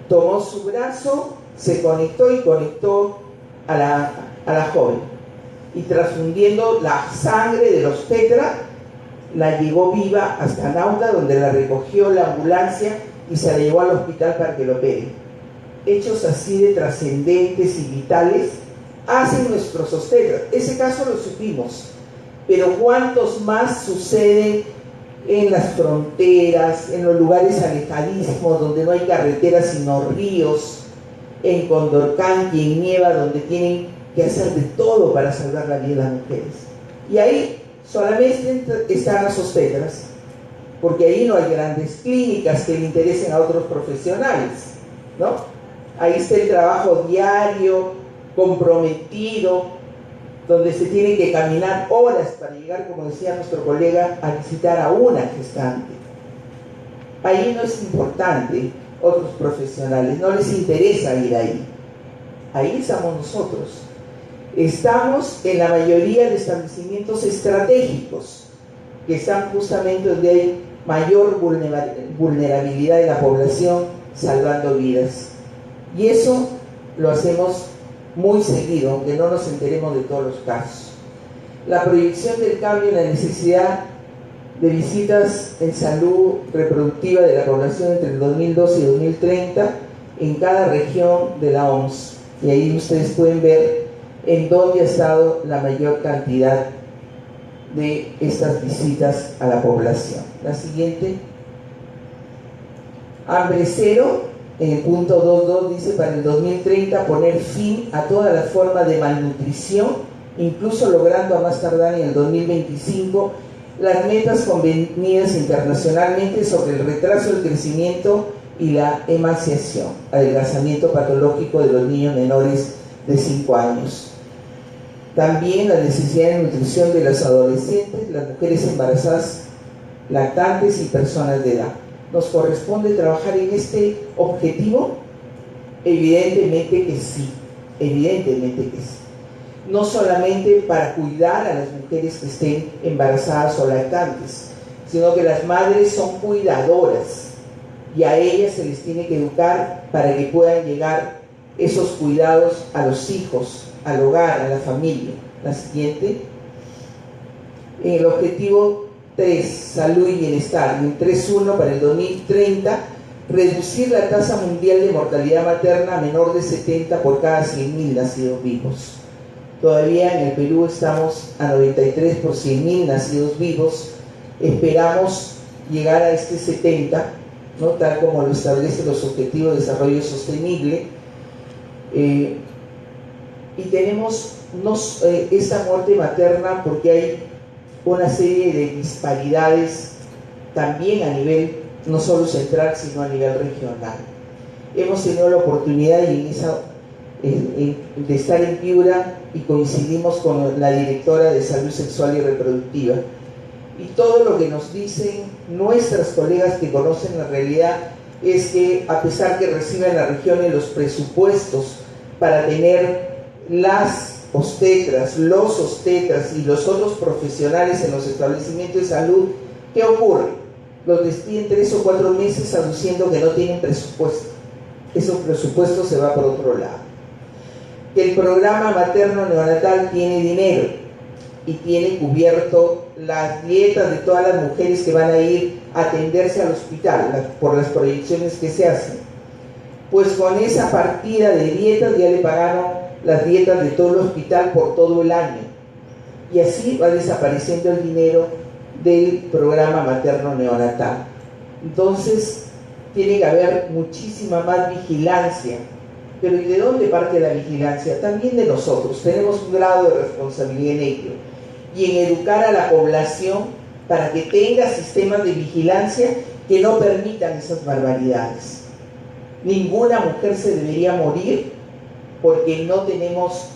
Speaker 5: Tomó su brazo, se conectó y conectó a la joven, y transfundiendo la sangre del obstetra, la llevó viva hasta Nauta, donde la recogió la ambulancia y se la llevó al hospital para que lo operen. Hechos así de trascendentes y vitales hacen nuestros obstetras. Ese caso lo supimos, pero ¿cuántos más suceden en las fronteras, en los lugares alejadísimos donde no hay carreteras sino ríos, en Condorcanqui, en Nieva, donde tienen que hacer de todo para salvar la vida de las mujeres? Y ahí solamente están las obstetras, porque ahí no hay grandes clínicas que le interesen a otros profesionales, ¿no? Ahí está el trabajo diario, comprometido, donde se tiene que caminar horas para llegar, como decía nuestro colega, a visitar a una gestante. Ahí no es importante otros profesionales, no les interesa ir ahí. Ahí estamos nosotros. Estamos en la mayoría de establecimientos estratégicos, que están justamente donde hay mayor vulnerabilidad de la población, salvando vidas. Y eso lo hacemos muy seguido, aunque no nos enteremos de todos los casos. La proyección del cambio en la necesidad de visitas en salud reproductiva de la población entre el 2012 y 2030 en cada región de la OMS. Y ahí ustedes pueden ver en dónde ha estado la mayor cantidad de estas visitas a la población. La siguiente. Hambre cero. En el punto 2.2 dice: para el 2030 poner fin a todas las formas de malnutrición, incluso logrando a más tardar en el 2025 las metas convenidas internacionalmente sobre el retraso del crecimiento y la emancipación, adelgazamiento patológico de los niños menores de 5 años. También la necesidad de nutrición de los adolescentes, las mujeres embarazadas, lactantes y personas de edad. ¿Nos corresponde trabajar en este objetivo? Evidentemente que sí, evidentemente que sí. No solamente para cuidar a las mujeres que estén embarazadas o lactantes, sino que las madres son cuidadoras y a ellas se les tiene que educar para que puedan llegar esos cuidados a los hijos, al hogar, a la familia. La siguiente. En el objetivo 3, salud y bienestar, en 3.1 para el 2030, reducir la tasa mundial de mortalidad materna a menor de 70 por cada 100.000 nacidos vivos. Todavía en el Perú estamos a 93 por 100.000 nacidos vivos. Esperamos llegar a este 70, ¿no? Tal como lo establecen los Objetivos de Desarrollo Sostenible. Y tenemos esta muerte materna porque hay una serie de disparidades también a nivel no solo central, sino a nivel regional. Hemos tenido la oportunidad de estar en Piura y coincidimos con la directora de Salud Sexual y Reproductiva. Y todo lo que nos dicen nuestras colegas que conocen la realidad es que, a pesar que reciben las regiones los presupuestos para tener las obstetras, los obstetras y los otros profesionales en los establecimientos de salud, ¿qué ocurre? Los despiden 3 o 4 meses aduciendo que no tienen presupuesto. Ese presupuesto se va por otro lado. Que el programa materno neonatal tiene dinero y tiene cubierto las dietas de todas las mujeres que van a ir a atenderse al hospital por las proyecciones que se hacen. Pues con esa partida de dietas ya le pagaron las dietas de todo el hospital por todo el año, y así va desapareciendo el dinero del programa materno neonatal. Entonces tiene que haber muchísima más vigilancia. Pero ¿y de dónde parte la vigilancia? También de nosotros. Tenemos un grado de responsabilidad en ello, y en educar a la población para que tenga sistemas de vigilancia que no permitan esas barbaridades. Ninguna mujer se debería morir porque no tenemos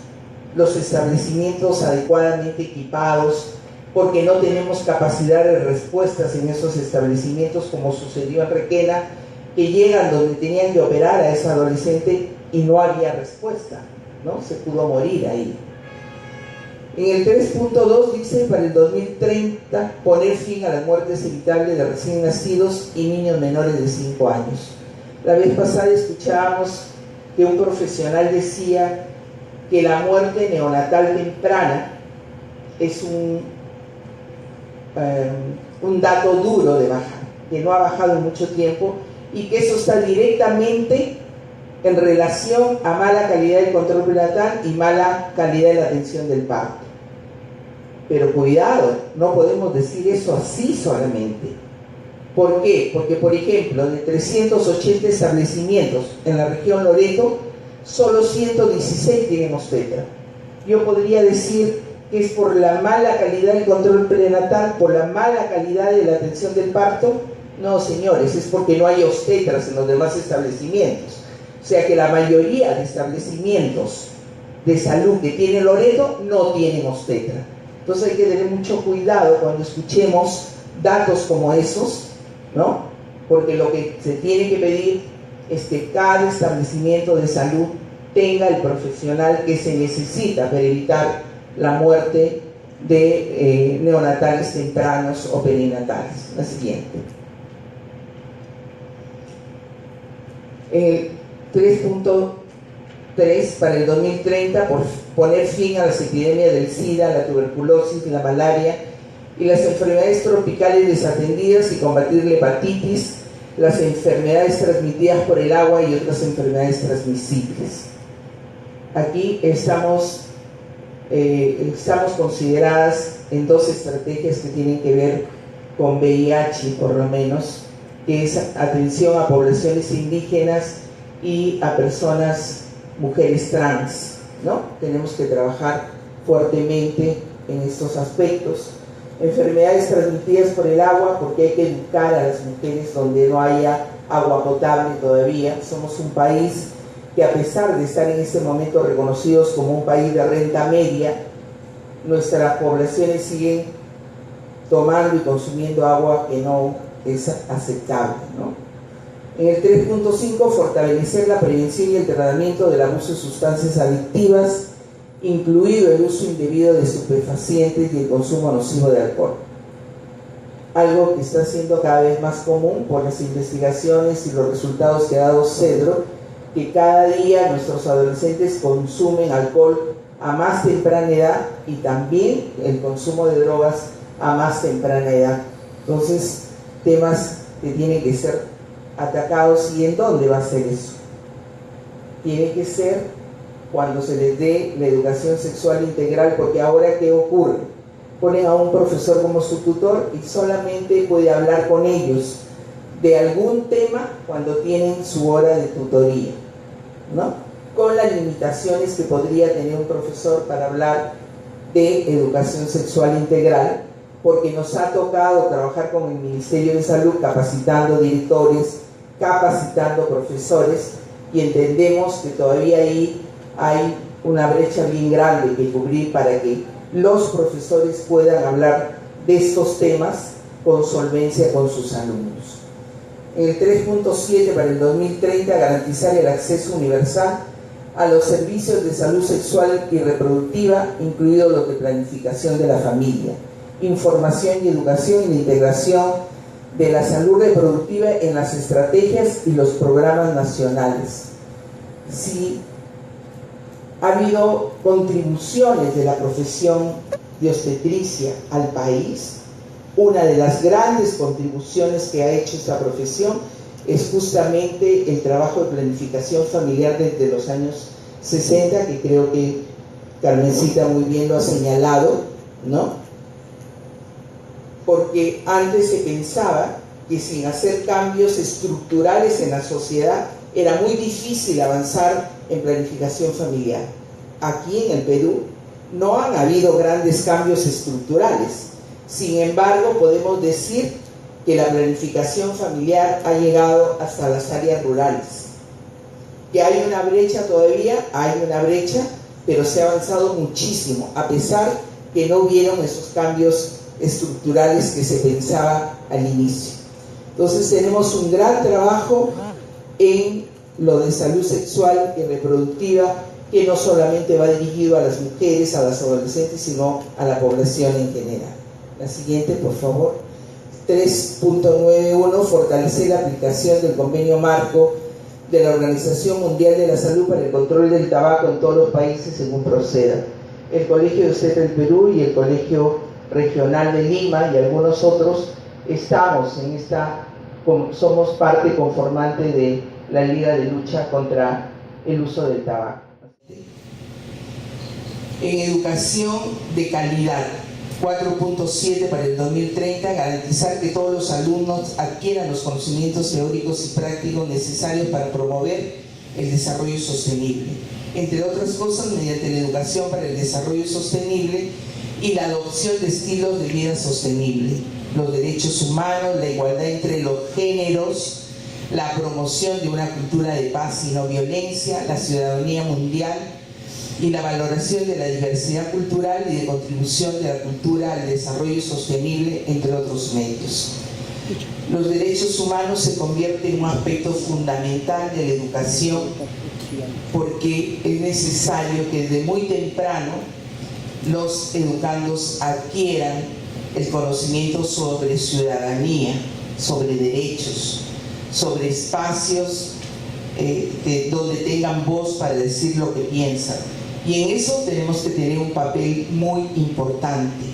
Speaker 5: los establecimientos adecuadamente equipados, porque no tenemos capacidad de respuestas en esos establecimientos, como sucedió en Requena, que llegan donde tenían que operar a esa adolescente y no había respuesta, ¿no? Se pudo morir ahí. En el 3.2 dice, para el 2030, poner fin a las muertes evitables de recién nacidos y niños menores de 5 años. La vez pasada escuchábamos que un profesional decía que la muerte neonatal temprana es un dato duro de bajar, que no ha bajado en mucho tiempo, y que eso está directamente en relación a mala calidad del control prenatal y mala calidad de la atención del parto. Pero cuidado, no podemos decir eso así solamente. ¿Por qué? Porque, por ejemplo, de 380 establecimientos en la región Loreto, solo 116 tienen obstetra. Yo podría decir que es por la mala calidad del control prenatal, por la mala calidad de la atención del parto. No, señores, es porque no hay obstetras en los demás establecimientos. O sea que la mayoría de establecimientos de salud que tiene Loreto no tienen obstetra. Entonces hay que tener mucho cuidado cuando escuchemos datos como esos, ¿no? Porque lo que se tiene que pedir es que cada establecimiento de salud tenga el profesional que se necesita para evitar la muerte de neonatales tempranos o perinatales. La siguiente. El 3.3 para el 2030, por poner fin a las epidemias del SIDA, la tuberculosis, la malaria y las enfermedades tropicales desatendidas, y combatir la hepatitis, las enfermedades transmitidas por el agua y otras enfermedades transmisibles. Aquí estamos consideradas en 2 estrategias que tienen que ver con VIH, por lo menos, que es atención a poblaciones indígenas y a personas, mujeres trans, ¿no? Tenemos que trabajar fuertemente en estos aspectos. enfermedades transmitidas por el agua, porque hay que educar a las mujeres donde no haya agua potable todavía. Somos un país que, a pesar de estar en este momento reconocidos como un país de renta media, nuestras poblaciones siguen tomando y consumiendo agua que no es aceptable, ¿no? En el 3.5, fortalecer la prevención y el tratamiento del abuso de sustancias adictivas, incluido el uso indebido de estupefacientes y el consumo nocivo de alcohol. Algo que está siendo cada vez más común por las investigaciones y los resultados que ha dado CEDRO, que cada día nuestros adolescentes consumen alcohol a más temprana edad y también el consumo de drogas a más temprana edad. Entonces, temas que tienen que ser atacados. ¿Y en dónde va a ser eso? Tiene que ser cuando se les dé la educación sexual integral, porque ahora ¿qué ocurre? Ponen a un profesor como su tutor y solamente puede hablar con ellos de algún tema cuando tienen su hora de tutoría, ¿no? Con las limitaciones que podría tener un profesor para hablar de educación sexual integral, porque nos ha tocado trabajar con el Ministerio de Salud capacitando directores, capacitando profesores, y entendemos que todavía ahí hay una brecha bien grande que cubrir para que los profesores puedan hablar de estos temas con solvencia con sus alumnos. En el 3.7 para el 2030, garantizar el acceso universal a los servicios de salud sexual y reproductiva, incluidos los de planificación de la familia, información y educación y la integración de la salud reproductiva en las estrategias y los programas nacionales. Sí, ha habido contribuciones de la profesión de obstetricia al país. Una de las grandes contribuciones que ha hecho esta profesión es justamente el trabajo de planificación familiar desde los años 60, que creo que Carmencita muy bien lo ha señalado, ¿no? Porque antes se pensaba que sin hacer cambios estructurales en la sociedad era muy difícil avanzar en planificación familiar. Aquí en el Perú no han habido grandes cambios estructurales. Sin embargo, podemos decir que la planificación familiar ha llegado hasta las áreas rurales. ¿Que hay una brecha todavía? Hay una brecha, pero se ha avanzado muchísimo, a pesar que no hubieron esos cambios estructurales que se pensaba al inicio. Entonces tenemos un gran trabajo en lo de salud sexual y reproductiva, que no solamente va dirigido a las mujeres, a las adolescentes, sino a la población en general. La siguiente, por favor. 3.91, fortalecer la aplicación del convenio marco de la Organización Mundial de la Salud para el control del tabaco en todos los países según proceda. El Colegio de Obstetra del Perú y el Colegio Regional de Lima y algunos otros estamos en somos parte conformante de la Liga de Lucha contra el uso del tabaco. En educación de calidad, 4.7 para el 2030, garantizar que todos los alumnos adquieran los conocimientos teóricos y prácticos necesarios para promover el desarrollo sostenible, entre otras cosas mediante la educación para el desarrollo sostenible y la adopción de estilos de vida sostenible, los derechos humanos, la igualdad entre los géneros, la promoción de una cultura de paz y no violencia, la ciudadanía mundial y la valoración de la diversidad cultural y de contribución de la cultura al desarrollo sostenible, entre otros medios. Los derechos humanos se convierten en un aspecto fundamental de la educación, porque es necesario que desde muy temprano los educandos adquieran el conocimiento sobre ciudadanía, sobre derechos, sobre espacios donde tengan voz para decir lo que piensan. Y en eso tenemos que tener un papel muy importante.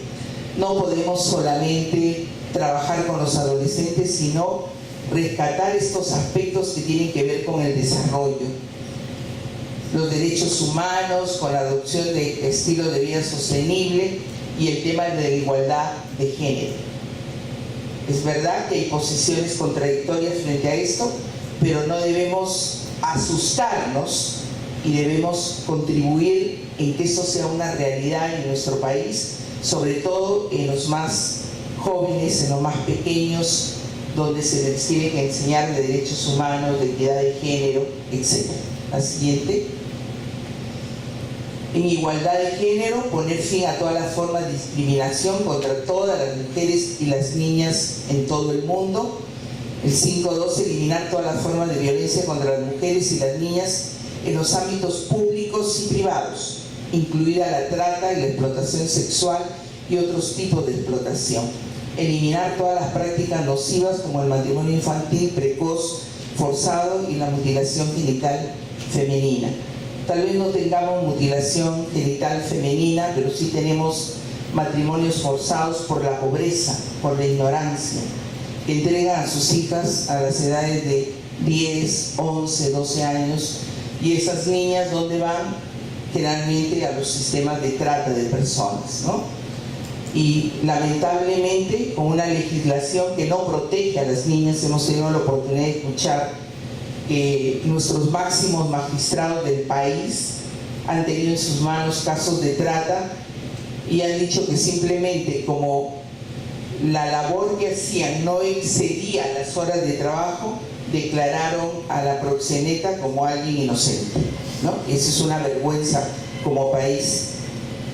Speaker 5: No podemos solamente trabajar con los adolescentes, sino rescatar estos aspectos que tienen que ver con el desarrollo. Los derechos humanos, con la adopción de estilos de vida sostenible y el tema de la igualdad de género. Es verdad que hay posiciones contradictorias frente a esto, pero no debemos asustarnos y debemos contribuir en que esto sea una realidad en nuestro país, sobre todo en los más jóvenes, en los más pequeños, donde se les tiene que enseñar de derechos humanos, de equidad de género, etc. La siguiente. En igualdad de género, poner fin a todas las formas de discriminación contra todas las mujeres y las niñas en todo el mundo. El 5.2, eliminar todas las formas de violencia contra las mujeres y las niñas en los ámbitos públicos y privados, incluida la trata y la explotación sexual y otros tipos de explotación. Eliminar todas las prácticas nocivas como el matrimonio infantil precoz, forzado y la mutilación genital femenina. Tal vez no tengamos mutilación genital femenina, pero sí tenemos matrimonios forzados por la pobreza, por la ignorancia, que entregan a sus hijas a las edades de 10, 11, 12 años, y esas niñas, ¿dónde van? Generalmente a los sistemas de trata de personas, ¿no? Y lamentablemente, con una legislación que no protege a las niñas, hemos tenido la oportunidad de escuchar que nuestros máximos magistrados del país han tenido en sus manos casos de trata y han dicho que simplemente como la labor que hacían no excedía las horas de trabajo, declararon a la proxeneta como alguien inocente, ¿no? Esa es una vergüenza como país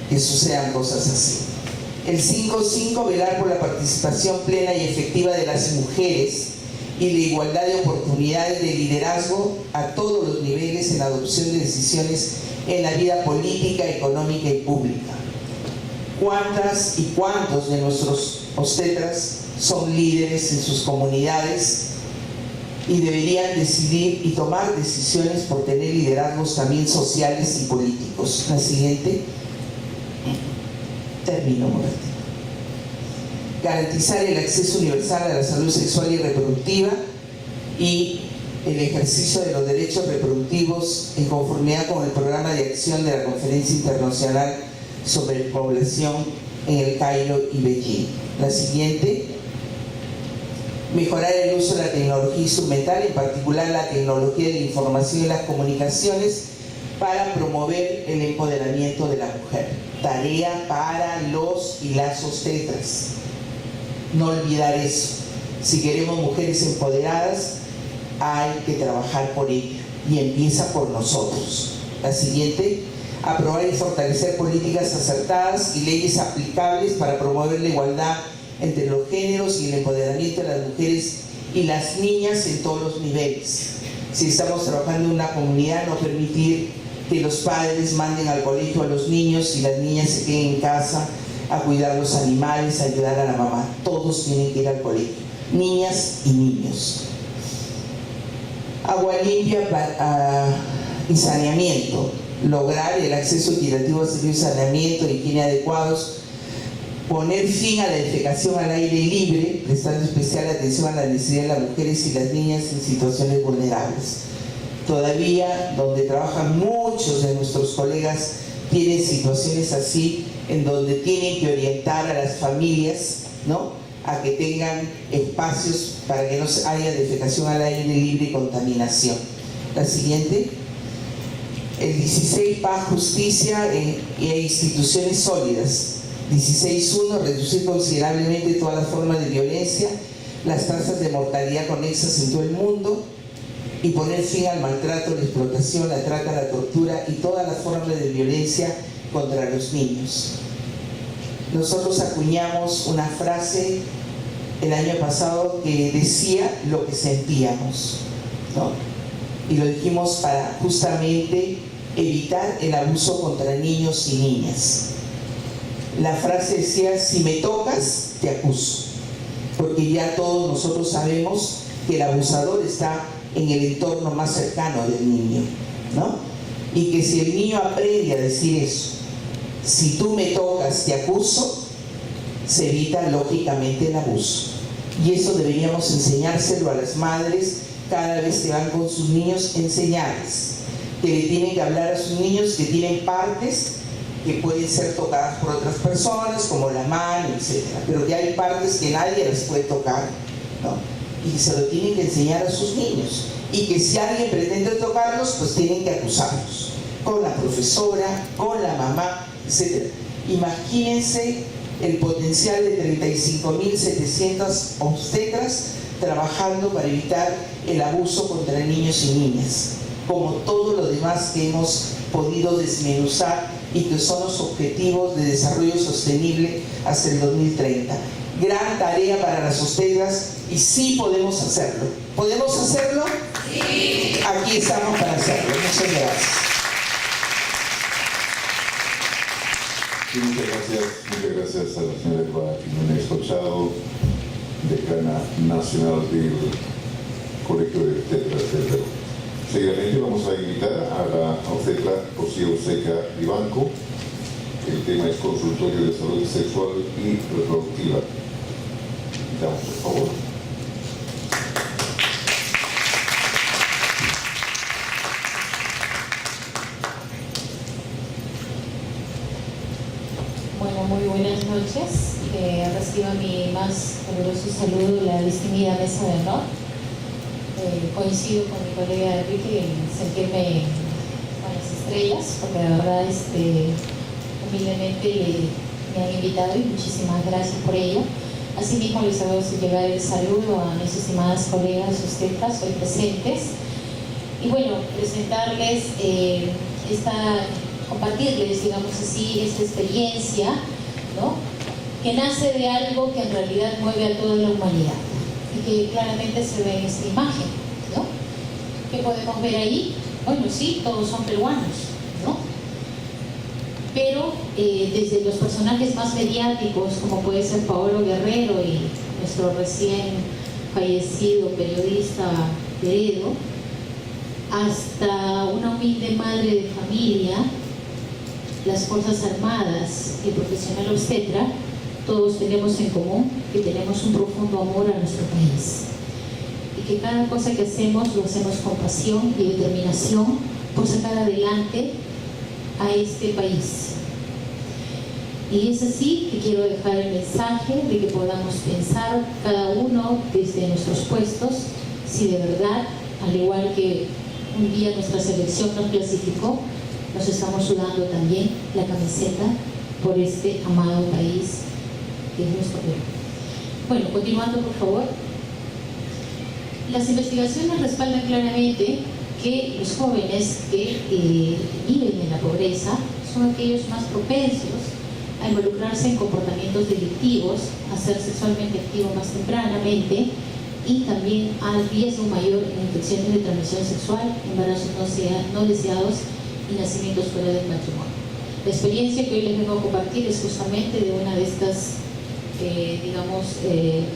Speaker 5: que sucedan cosas así. El 5.5, velar por la participación plena y efectiva de las mujeres y la igualdad de oportunidades de liderazgo a todos los niveles en la adopción de decisiones en la vida política, económica y pública. ¿Cuántas y cuántos de nuestros obstetras son líderes en sus comunidades y deberían decidir y tomar decisiones por tener liderazgos también sociales y políticos? La siguiente. Termino, Moretti. Garantizar el acceso universal a la salud sexual y reproductiva y el ejercicio de los derechos reproductivos en conformidad con el programa de acción de la Conferencia Internacional sobre Población en el Cairo y Beijing. La siguiente. Mejorar el uso de la tecnología instrumental, en particular la tecnología de la información y las comunicaciones, para promover el empoderamiento de la mujer. Tarea para los y las obstetras. No olvidar eso. Si queremos mujeres empoderadas, hay que trabajar por ello y empieza por nosotros. La siguiente. Aprobar y fortalecer políticas acertadas y leyes aplicables para promover la igualdad entre los géneros y el empoderamiento de las mujeres y las niñas en todos los niveles. Si estamos trabajando en una comunidad, no permitir que los padres manden al colegio a los niños y las niñas se queden en casa a cuidar los animales, a ayudar a la mamá. Todos tienen que ir al colegio, niñas y niños. Agua limpia y saneamiento. Lograr el acceso equitativo a servicios de saneamiento y higiene adecuados. Poner fin a la defecación al aire libre, prestando especial atención a la necesidad de las mujeres y las niñas en situaciones vulnerables. Todavía, donde trabajan muchos de nuestros colegas, tienen situaciones así, en donde tienen que orientar a las familias, ¿no?, a que tengan espacios para que no haya defecación al aire libre y contaminación. La siguiente. El 16, paz, justicia e instituciones sólidas. 16.1, reducir considerablemente todas las formas de violencia, las tasas de mortalidad conexas en todo el mundo, y poner fin al maltrato, la explotación, la trata, la tortura y todas las formas de violencia contra los niños. Nosotros acuñamos una frase el año pasado que decía lo que sentíamos, ¿no? Y lo dijimos para justamente evitar el abuso contra niños y niñas. La frase decía: si me tocas, te acuso, porque ya todos nosotros sabemos que el abusador está en el entorno más cercano del niño, ¿no? Y que si el niño aprende a decir eso, si tú me tocas, te acuso, se evita lógicamente el abuso. Y eso deberíamos enseñárselo a las madres cada vez que van con sus niños, enseñarles que le tienen que hablar a sus niños que tienen partes que pueden ser tocadas por otras personas, como la mano, etc. Pero que hay partes que nadie les puede tocar, ¿no? Y se lo tienen que enseñar a sus niños. Y que si alguien pretende tocarlos, pues tienen que acusarlos. Con la profesora, con la mamá, etc. Imagínense el potencial de 35.700 obstetras trabajando para evitar el abuso contra niños y niñas, como todo lo demás que hemos podido desmenuzar y que son los objetivos de desarrollo sostenible hasta el 2030. Gran tarea para las obstetras y sí podemos hacerlo. ¿Podemos hacerlo? Sí. Aquí estamos para hacerlo. Muchas gracias.
Speaker 2: Sí, muchas gracias a la señora Eva Jiménez Ochado, decana nacional del Colegio de Obstetras del Perú. Seguidamente vamos a invitar a la obstetra Rocío Seca Vivanco. El tema es consultorio de salud sexual y reproductiva. Invitamos, por favor.
Speaker 6: Bueno, muy buenas noches. Recibo mi más caluroso saludo, la distinguida mesa de honor. Coincido con mi colega Enrique en sentirme con las estrellas, porque la verdad humildemente me han invitado y muchísimas gracias por ello. Asimismo les hago llegar el saludo a mis estimadas colegas obstetras hoy presentes y bueno, presentarles compartirles, digamos así, esta experiencia, ¿no?, que nace de algo que en realidad mueve a toda la humanidad y que claramente se ve en esta imagen, ¿no? ¿Qué podemos ver ahí? Bueno, sí, todos son peruanos, ¿no? Pero desde los personajes más mediáticos, como puede ser Paolo Guerrero y nuestro recién fallecido periodista Peredo, hasta una humilde madre de familia, las Fuerzas Armadas y el profesional obstetra, todos tenemos en común que tenemos un profundo amor a nuestro país y que cada cosa que hacemos lo hacemos con pasión y determinación por sacar adelante a este país. Y es así que quiero dejar el mensaje de que podamos pensar cada uno desde nuestros puestos si de verdad, al igual que un día nuestra selección nos clasificó, nos estamos sudando también la camiseta por este amado país que es nuestro Perú. Bueno, continuando por favor. Las investigaciones respaldan claramente que los jóvenes que viven en la pobreza son aquellos más propensos a involucrarse en comportamientos delictivos, a ser sexualmente activos más tempranamente y también al riesgo mayor en infecciones de transmisión sexual, embarazos no deseados y nacimientos fuera del matrimonio. La experiencia que hoy les vengo a compartir es justamente de una de estas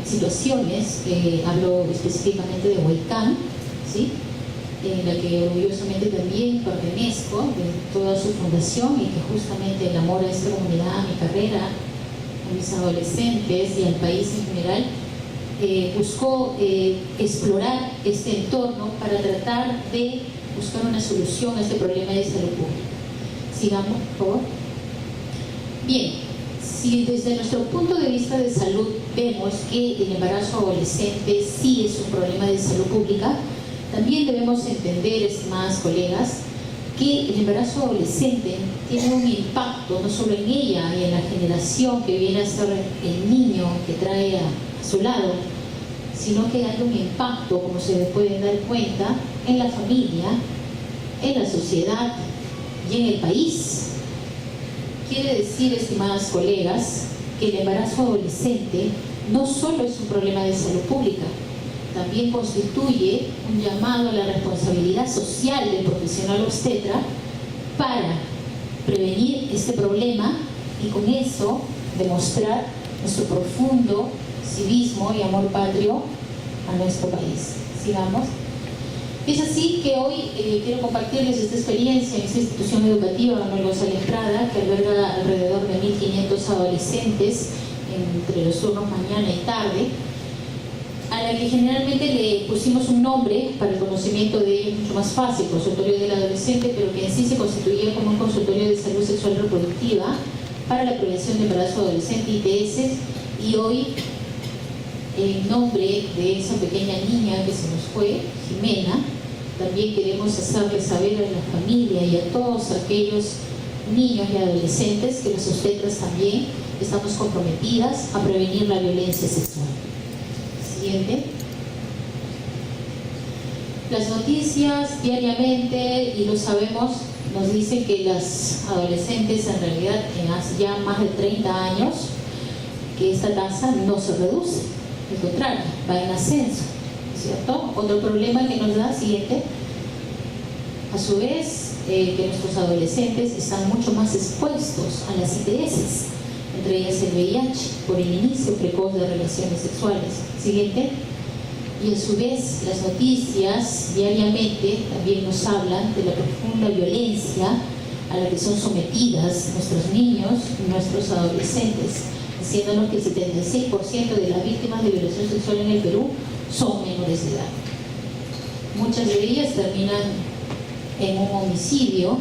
Speaker 6: situaciones. Hablo específicamente de Huaycán, ¿sí?, en la que orgullosamente también pertenezco, de toda su fundación, y que justamente el amor a esta comunidad, a mi carrera, a mis adolescentes y al país en general, buscó explorar este entorno para tratar de buscar una solución a este problema de salud pública. Sigamos, por favor. Bien, si desde nuestro punto de vista de salud vemos que el embarazo adolescente sí es un problema de salud pública, también debemos entender, estimadas colegas, que el embarazo adolescente tiene un impacto no solo en ella y en la generación que viene a ser el niño que trae a su lado, sino que hay un impacto, como se pueden dar cuenta, en la familia, en la sociedad y en el país. Quiere decir, estimadas colegas, que el embarazo adolescente no solo es un problema de salud pública, también constituye un llamado a la responsabilidad social del profesional obstetra para prevenir este problema y con eso demostrar nuestro profundo civismo y amor patrio a nuestro país. Sigamos. Es así que hoy quiero compartirles esta experiencia en esta institución educativa, Manuel González Prada, que alberga alrededor de 1.500 adolescentes entre los turnos mañana y tarde, a la que generalmente le pusimos un nombre para el conocimiento de ellos mucho más fácil, consultorio del adolescente, pero que en sí se constituía como un consultorio de salud sexual reproductiva para la prevención de embarazo adolescente, ITS, y hoy, en nombre de esa pequeña niña que se nos fue, Jimena, también queremos hacerle saber a la familia y a todos aquellos niños y adolescentes, que los obstetras también estamos comprometidas a prevenir la violencia sexual. Siguiente. Las noticias diariamente, y lo sabemos, nos dicen que las adolescentes en realidad hace ya más de 30 años que esta tasa no se reduce, al contrario, va en ascenso, ¿cierto? Otro problema que nos da, siguiente, a su vez, que nuestros adolescentes están mucho más expuestos a las ITS, entre ellas el VIH, por el inicio precoz de relaciones sexuales. Siguiente. Y a su vez, las noticias diariamente también nos hablan de la profunda violencia a la que son sometidas nuestros niños y nuestros adolescentes, diciéndonos que el 76% de las víctimas de violación sexual en el Perú son menores de edad. Muchas de ellas terminan en un homicidio,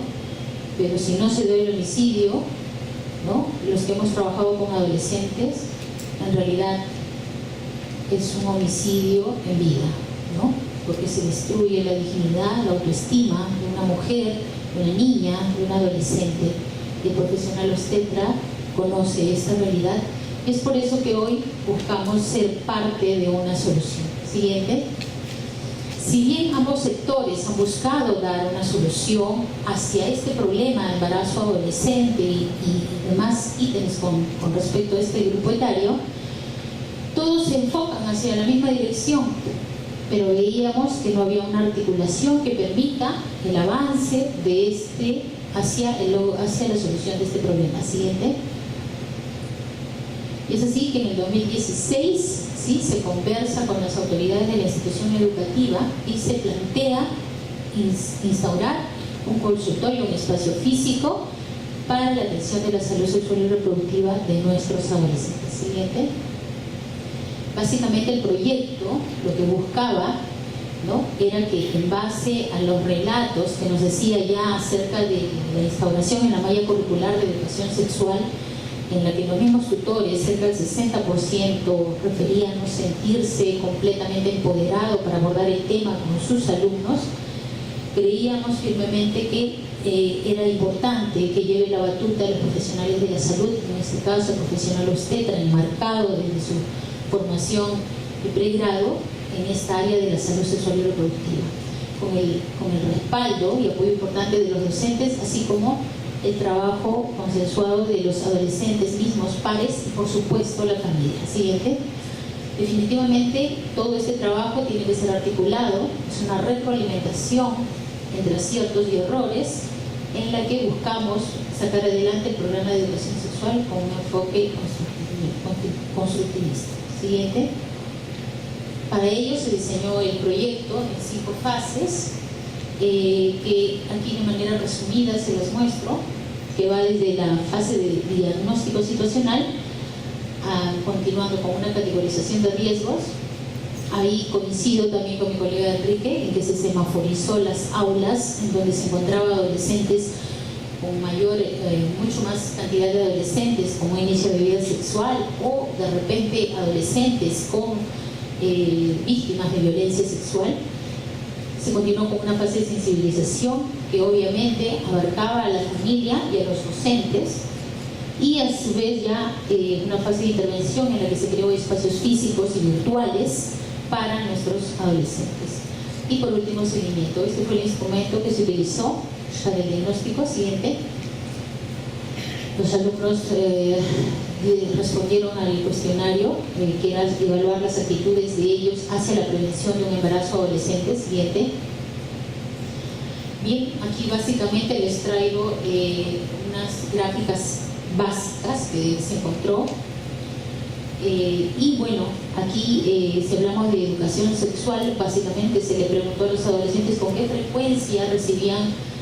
Speaker 6: pero si no se da el homicidio, ¿no? Los que hemos trabajado con adolescentes, en realidad es un homicidio en vida, ¿no? Porque se destruye la dignidad, la autoestima de una mujer, de una niña, de un adolescente. Y el profesional obstetra conoce esta realidad. Es por eso que hoy buscamos ser parte de una solución. Siguiente. Si bien ambos sectores han buscado dar una solución hacia este problema de embarazo adolescente y demás ítems con respecto a este grupo etario, todos se enfocan hacia la misma dirección, pero veíamos que no había una articulación que permita el avance de este hacia la solución de este problema. Siguiente. Y es así que en el 2016 ¿sí? se conversa con las autoridades de la institución educativa y se plantea instaurar un consultorio, un espacio físico para la atención de la salud sexual y reproductiva de nuestros adolescentes. Siguiente. Básicamente el proyecto lo que buscaba, ¿no? era que en base a los relatos que nos decía ya acerca de la instauración en la malla curricular de educación sexual, en la que los mismos tutores, cerca del 60%, referían no sentirse completamente empoderados para abordar el tema con sus alumnos, creíamos firmemente que era importante que lleve la batuta a los profesionales de la salud, en este caso el profesional obstetra, enmarcado desde su formación de pregrado en esta área de la salud sexual y reproductiva, con el respaldo y apoyo importante de los docentes, así como el trabajo consensuado de los adolescentes mismos, pares y por supuesto la familia. Siguiente. Definitivamente todo este trabajo tiene que ser articulado, es una retroalimentación entre aciertos y errores en la que buscamos sacar adelante el programa de educación sexual con un enfoque constructivista. Siguiente. Para ello se diseñó el proyecto en 5 fases, que aquí de manera resumida se las muestro, que va desde la fase de diagnóstico situacional, continuando con una categorización de riesgos. Ahí coincido también con mi colega Enrique, en que se semaforizó las aulas en donde se encontraban adolescentes con mucho más cantidad de adolescentes con inicio de vida sexual, o de repente adolescentes con víctimas de violencia sexual. Se continuó con una fase de sensibilización que obviamente abarcaba a la familia y a los docentes, y a su vez ya una fase de intervención en la que se creó espacios físicos y virtuales para nuestros adolescentes. Y por último, seguimiento. Este fue el instrumento que se utilizó para el diagnóstico. Siguiente. Los alumnos respondieron al cuestionario, que era evaluar las actitudes de ellos hacia la prevención de un embarazo adolescente. Siguiente. Bien, aquí básicamente les traigo unas gráficas básicas que se encontró. Y bueno, aquí si hablamos de educación sexual, básicamente se le preguntó a los adolescentes con qué frecuencia recibían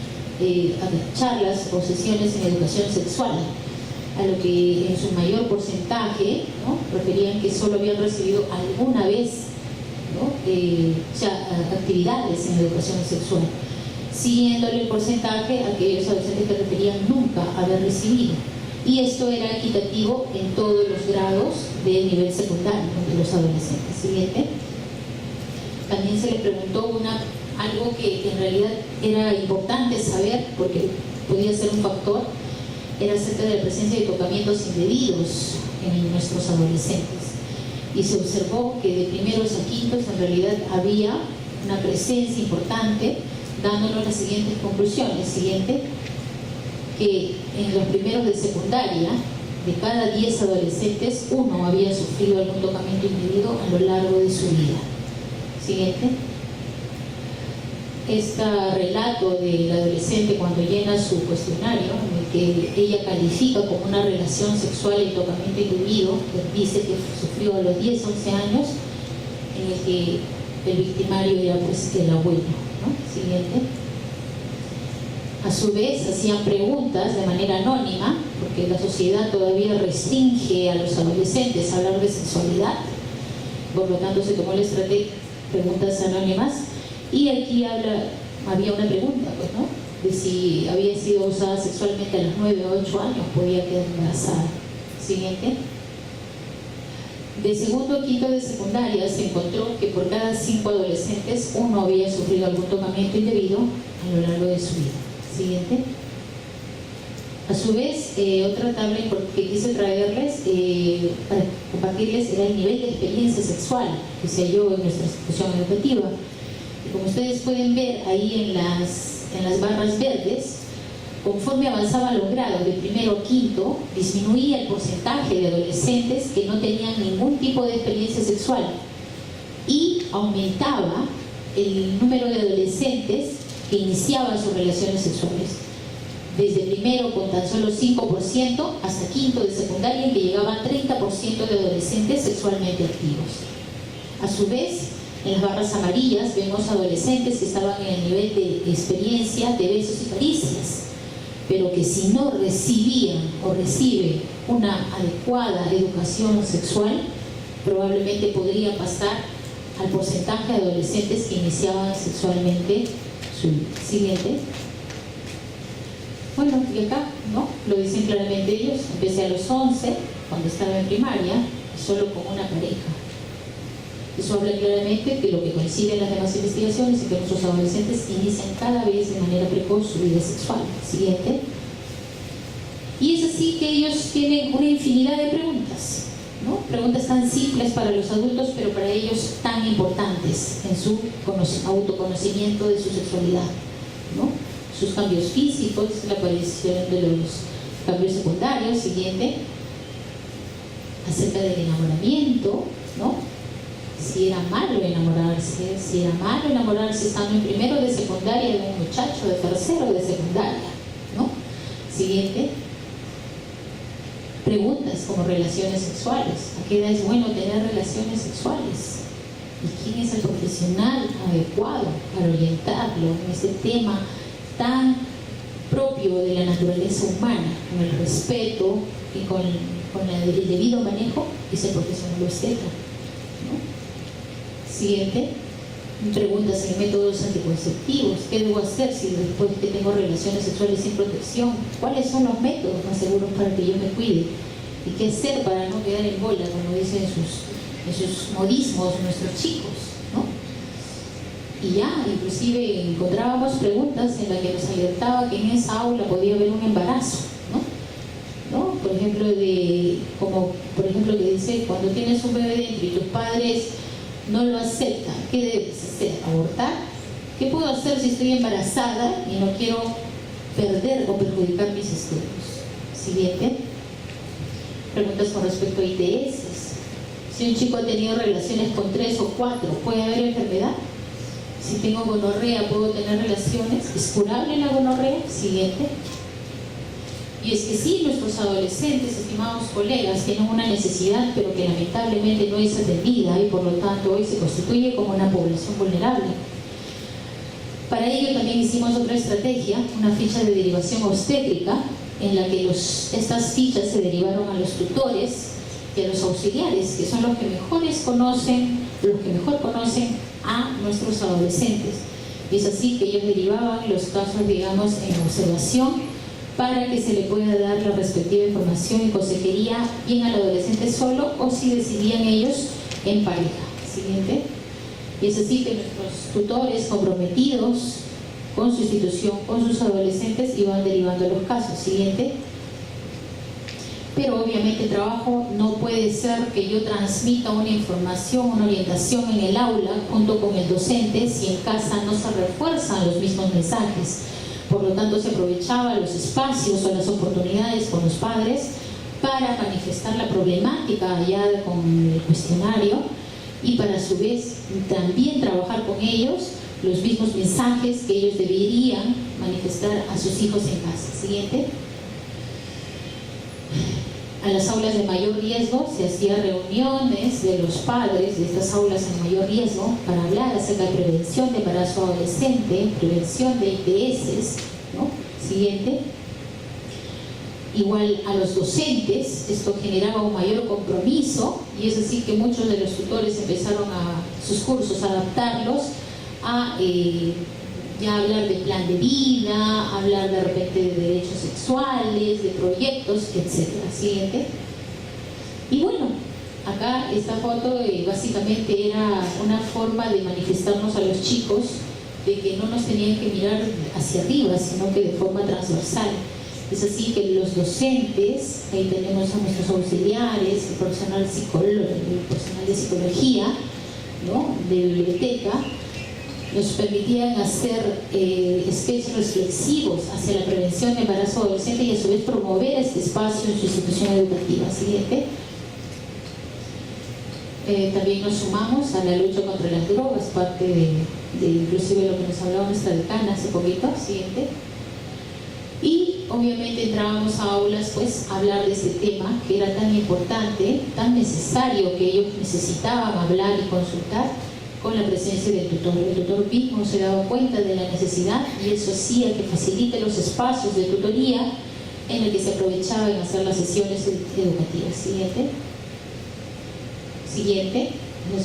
Speaker 6: charlas o sesiones en educación sexual, a lo que en su mayor porcentaje, ¿no?, referían que solo habían recibido alguna vez, ¿no?, actividades en educación sexual, siguiéndole el porcentaje a aquellos adolescentes que referían nunca haber recibido. Y esto era equitativo en todos los grados de nivel secundario de los adolescentes. Siguiente. También se le preguntó algo que en realidad era importante saber porque podía ser un factor, era acerca de la presencia de tocamientos indebidos en nuestros adolescentes. Y se observó que de primeros a quintos en realidad había una presencia importante, dándonos las siguientes conclusiones. Siguiente, que en los primeros de secundaria, de cada 10 adolescentes, 1 había sufrido algún tocamiento indebido a lo largo de su vida. Siguiente. Este relato del adolescente cuando llena su cuestionario, en el que ella califica como una relación sexual y tocamiento indebido, dice que sufrió a los 10, 11 años, en el que el victimario era pues el abuelo, ¿no? Siguiente. A su vez hacían preguntas de manera anónima, porque la sociedad todavía restringe a los adolescentes a hablar de sexualidad, por lo tanto se tomó la estrategia de preguntas anónimas. Y aquí había una pregunta, pues, ¿no? De si había sido usada sexualmente a los 9 o 8 años, podía quedar embarazada. Siguiente. De segundo a quinto de secundaria se encontró que por cada 5 adolescentes, 1 había sufrido algún tocamiento indebido a lo largo de su vida. Siguiente. A su vez, otra tabla que quise traerles para compartirles era el nivel de experiencia sexual que se halló en nuestra institución educativa. Como ustedes pueden ver ahí en las barras verdes, conforme avanzaban los grados de primero a quinto, disminuía el porcentaje de adolescentes que no tenían ningún tipo de experiencia sexual y aumentaba el número de adolescentes que iniciaban sus relaciones sexuales. Desde primero con tan solo 5% hasta quinto de secundaria, en que llegaban 30% de adolescentes sexualmente activos. A su vez, en las barras amarillas vemos adolescentes que estaban en el nivel de experiencia de besos y caricias, pero que si no recibían o reciben una adecuada educación sexual, probablemente podría pasar al porcentaje de adolescentes que iniciaban sexualmente su vida. Siguiente. Bueno, y acá, ¿no? Lo dicen claramente ellos. Empecé a los 11, cuando estaba en primaria, solo con una pareja. Eso habla claramente que lo que coincide en las demás investigaciones es que nuestros adolescentes inician cada vez de manera precoz su vida sexual. Siguiente. Y es así que ellos tienen una infinidad de preguntas, ¿no? Preguntas tan simples para los adultos, pero para ellos tan importantes en su autoconocimiento de su sexualidad, ¿no? Sus cambios físicos, la aparición de los cambios secundarios. Siguiente. Acerca del enamoramiento, ¿no? Si era malo enamorarse estando en primero de secundaria de un muchacho de tercero de secundaria, ¿no? Siguiente. Preguntas como relaciones sexuales. ¿A qué edad es bueno tener relaciones sexuales? ¿Y quién es el profesional adecuado para orientarlo en este tema tan propio de la naturaleza humana, con el respeto y con el debido manejo? Es el profesional obstetra, ¿no? Siguiente. Preguntas en métodos anticonceptivos. ¿Qué debo hacer si después que tengo relaciones sexuales sin protección? ¿Cuáles son los métodos más seguros para que yo me cuide? ¿Y qué hacer para no quedar en bola, como dicen en sus modismos nuestros chicos, ¿no? Y ya, inclusive encontrábamos preguntas en las que nos alertaba que en esa aula podía haber un embarazo, ¿no? Por ejemplo, que dice, cuando tienes un bebé dentro y tus padres no lo aceptan, ¿qué debes hacer? ¿Abortar? ¿Qué puedo hacer si estoy embarazada y no quiero perder o perjudicar mis estudios? Siguiente. Preguntas con respecto a ITS. Si un chico ha tenido relaciones con 3 o 4, ¿puede haber enfermedad? Si tengo gonorrea, ¿puedo tener relaciones? ¿Es curable la gonorrea? Siguiente. Y es que sí, nuestros adolescentes, estimados colegas, tienen una necesidad, pero que lamentablemente no es atendida y por lo tanto hoy se constituye como una población vulnerable. Para ello también hicimos otra estrategia, una ficha de derivación obstétrica, en la que estas fichas se derivaron a los tutores y a los auxiliares, que son los que mejor conocen a nuestros adolescentes. Y es así que ellos derivaban los casos, digamos, en observación, para que se le pueda dar la respectiva información y consejería bien al adolescente solo o si decidían ellos en pareja. Siguiente. Y es así que nuestros tutores comprometidos con su institución, con sus adolescentes, iban derivando los casos. Siguiente. pero obviamente el trabajo no puede ser que yo transmita una información, una orientación en el aula junto con el docente si en casa no se refuerzan los mismos mensajes. Por lo tanto, se aprovechaban los espacios o las oportunidades con los padres para manifestar la problemática hallada con el cuestionario y para a su vez también trabajar con ellos los mismos mensajes que ellos deberían manifestar a sus hijos en casa. Siguiente. A las aulas de mayor riesgo se hacían reuniones de los padres de estas aulas en mayor riesgo para hablar acerca de prevención de embarazo adolescente, prevención de ITS, ¿no? Siguiente. Igual a los docentes, esto generaba un mayor compromiso y es así que muchos de los tutores empezaron a sus cursos a adaptarlos a ya hablar de plan de vida, hablar de repente de derechos sexuales, de proyectos, etc. Siguiente. Y bueno, acá esta foto básicamente era una forma de manifestarnos a los chicos de que no nos tenían que mirar hacia arriba, sino que de forma transversal. Es así que los docentes, ahí tenemos a nuestros auxiliares, el personal de psicología, ¿no?, de biblioteca, nos permitían hacer sketches reflexivos hacia la prevención de embarazo adolescente y a su vez promover este espacio en su institución educativa. Siguiente. También nos sumamos a la lucha contra las drogas, parte de inclusive lo que nos hablaba nuestra decana hace poquito. Siguiente. Y obviamente entrábamos a aulas pues a hablar de este tema que era tan importante, tan necesario, que ellos necesitaban hablar y consultar con la presencia del tutor. El tutor mismo se daba cuenta de la necesidad y eso hacía que facilite los espacios de tutoría en el que se aprovechaba en hacer las sesiones educativas. Siguiente. Siguiente.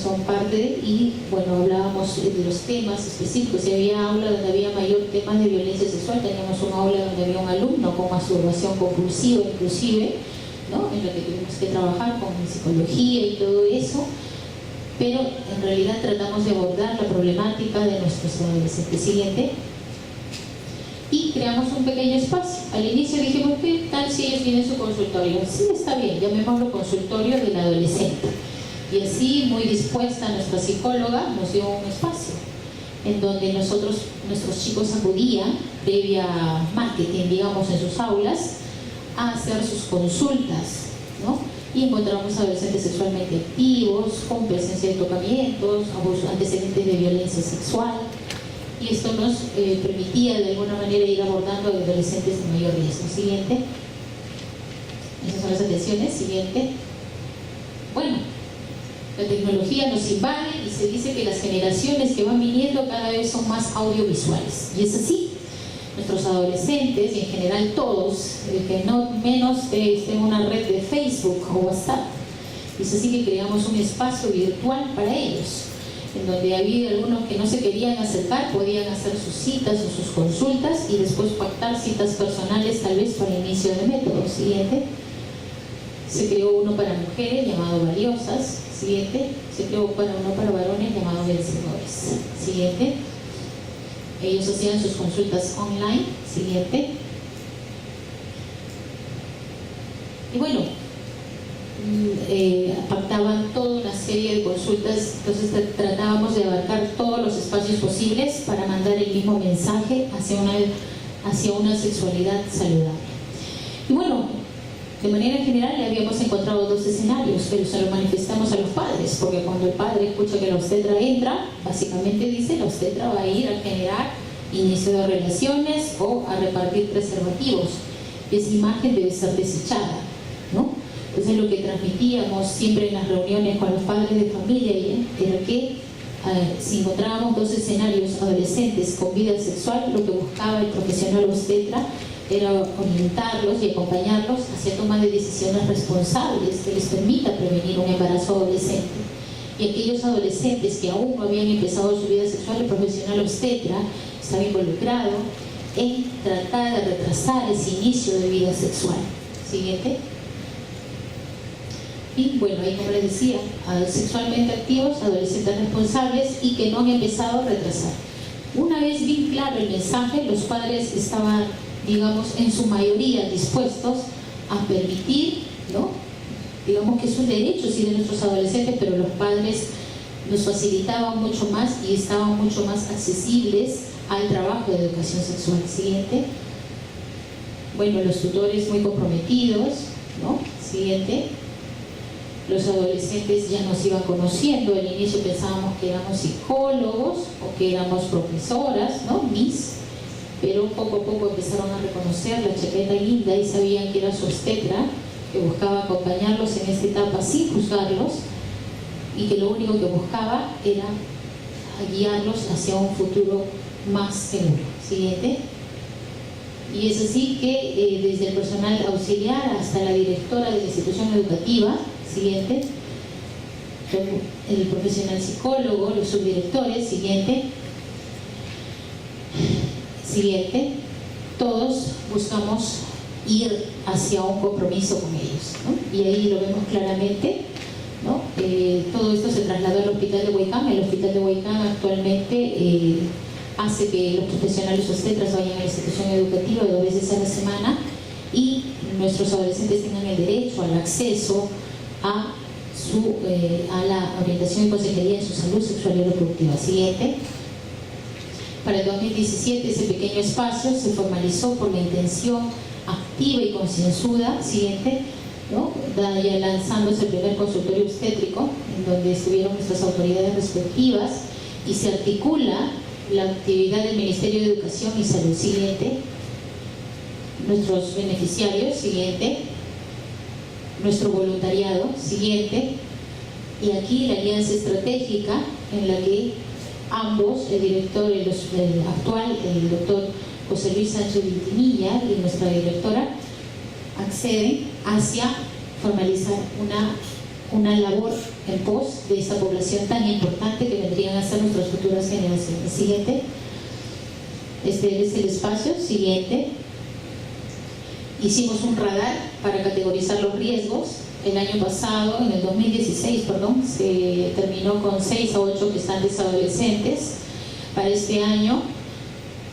Speaker 6: Son parte y bueno, hablábamos de los temas específicos. Si había aula donde había mayor temas de violencia sexual, teníamos un aula donde había un alumno con masturbación compulsiva inclusive, ¿no?, en la que tuvimos que trabajar con psicología y todo eso, pero en realidad tratamos de abordar la problemática de nuestros adolescentes. Siguiente. Y creamos un pequeño espacio. Al inicio dijimos, ¿qué tal si ellos tienen su consultorio? Sí, está bien, llamémoslo consultorio del adolescente. Y así, muy dispuesta, nuestra psicóloga nos dio un espacio en donde nuestros chicos acudían, previa marketing, digamos, en sus aulas, a hacer sus consultas, ¿no? Y encontramos adolescentes sexualmente activos, con presencia de tocamientos, antecedentes de violencia sexual, y esto nos permitía de alguna manera ir abordando a adolescentes de mayor riesgo. Siguiente. Esas son las atenciones. Siguiente. Bueno, la tecnología nos invade y se dice que las generaciones que van viniendo cada vez son más audiovisuales. Y es así. Nuestros adolescentes, y en general todos, que no menos estén en una red de Facebook o WhatsApp. Es así que creamos un espacio virtual para ellos, en donde había algunos que no se querían acercar, podían hacer sus citas o sus consultas y después pactar citas personales tal vez para inicio de método. Siguiente. Se creó uno para mujeres llamado Valiosas. Siguiente. Se creó uno para varones llamado Vencedores. Siguiente. Ellos hacían sus consultas online. Siguiente. Y bueno, pactaban toda una serie de consultas, entonces tratábamos de abarcar todos los espacios posibles para mandar el mismo mensaje hacia una sexualidad saludable. Y bueno, de manera general le habíamos encontrado dos escenarios, pero se lo manifestamos a los padres, porque cuando el padre escucha que la obstetra entra, básicamente dice la obstetra va a ir a generar inicio de relaciones o a repartir preservativos. Esa imagen debe ser desechada, ¿no? Entonces lo que transmitíamos siempre en las reuniones con los padres de familia era que si encontrábamos dos escenarios adolescentes con vida sexual, lo que buscaba el profesional obstetra era orientarlos y acompañarlos hacia toma de decisiones responsables que les permita prevenir un embarazo adolescente. Y aquellos adolescentes que aún no habían empezado su vida sexual, el profesional obstetra estaba involucrado en tratar de retrasar ese inicio de vida sexual. Siguiente. Y bueno, ahí como les decía, sexualmente activos, adolescentes responsables y que no han empezado a retrasar. Una vez bien claro el mensaje, los padres estaban, digamos, en su mayoría dispuestos a permitir ¿no? Digamos que es un derecho sí de nuestros adolescentes, pero los padres nos facilitaban mucho más y estaban mucho más accesibles al trabajo de educación sexual. Siguiente. Bueno, los tutores muy comprometidos, ¿no? Siguiente. Los adolescentes ya nos iban conociendo. Al inicio pensábamos que éramos psicólogos o que éramos profesoras, ¿no? Miss. Pero poco a poco empezaron a reconocer la chaqueta linda y sabían que era su obstetra, que buscaba acompañarlos en esta etapa sin juzgarlos y que lo único que buscaba era guiarlos hacia un futuro más seguro. Siguiente. Y es así que desde el personal auxiliar hasta la directora de la institución educativa, siguiente, el profesional psicólogo, los subdirectores, siguiente, todos buscamos ir hacia un compromiso con ellos, ¿no? Y ahí lo vemos claramente, ¿no? Todo esto se trasladó al hospital de Huaycán. El hospital de Huaycán actualmente hace que los profesionales obstetras vayan a la institución educativa 2 veces a la semana y nuestros adolescentes tengan el derecho al acceso a la orientación y consejería en su salud sexual y reproductiva. Siguiente. Para el 2017 ese pequeño espacio se formalizó por la intención activa y concienzuda, siguiente, ¿no? Ya lanzándose el primer consultorio obstétrico en donde estuvieron nuestras autoridades respectivas y se articula la actividad del Ministerio de Educación y Salud. Siguiente. Nuestros beneficiarios. Siguiente. Nuestro voluntariado. Siguiente. Y aquí la alianza estratégica en la que ambos, el director, el actual, el doctor José Luis Sánchez Vintimilla y nuestra directora, acceden hacia formalizar una labor en pos de esta población tan importante que vendrían a ser nuestras futuras generaciones. Siguiente. Este es el espacio. Siguiente. Hicimos un radar para categorizar los riesgos. El año pasado, en el 2016, se terminó con 6 a 8 gestantes adolescentes. Para este año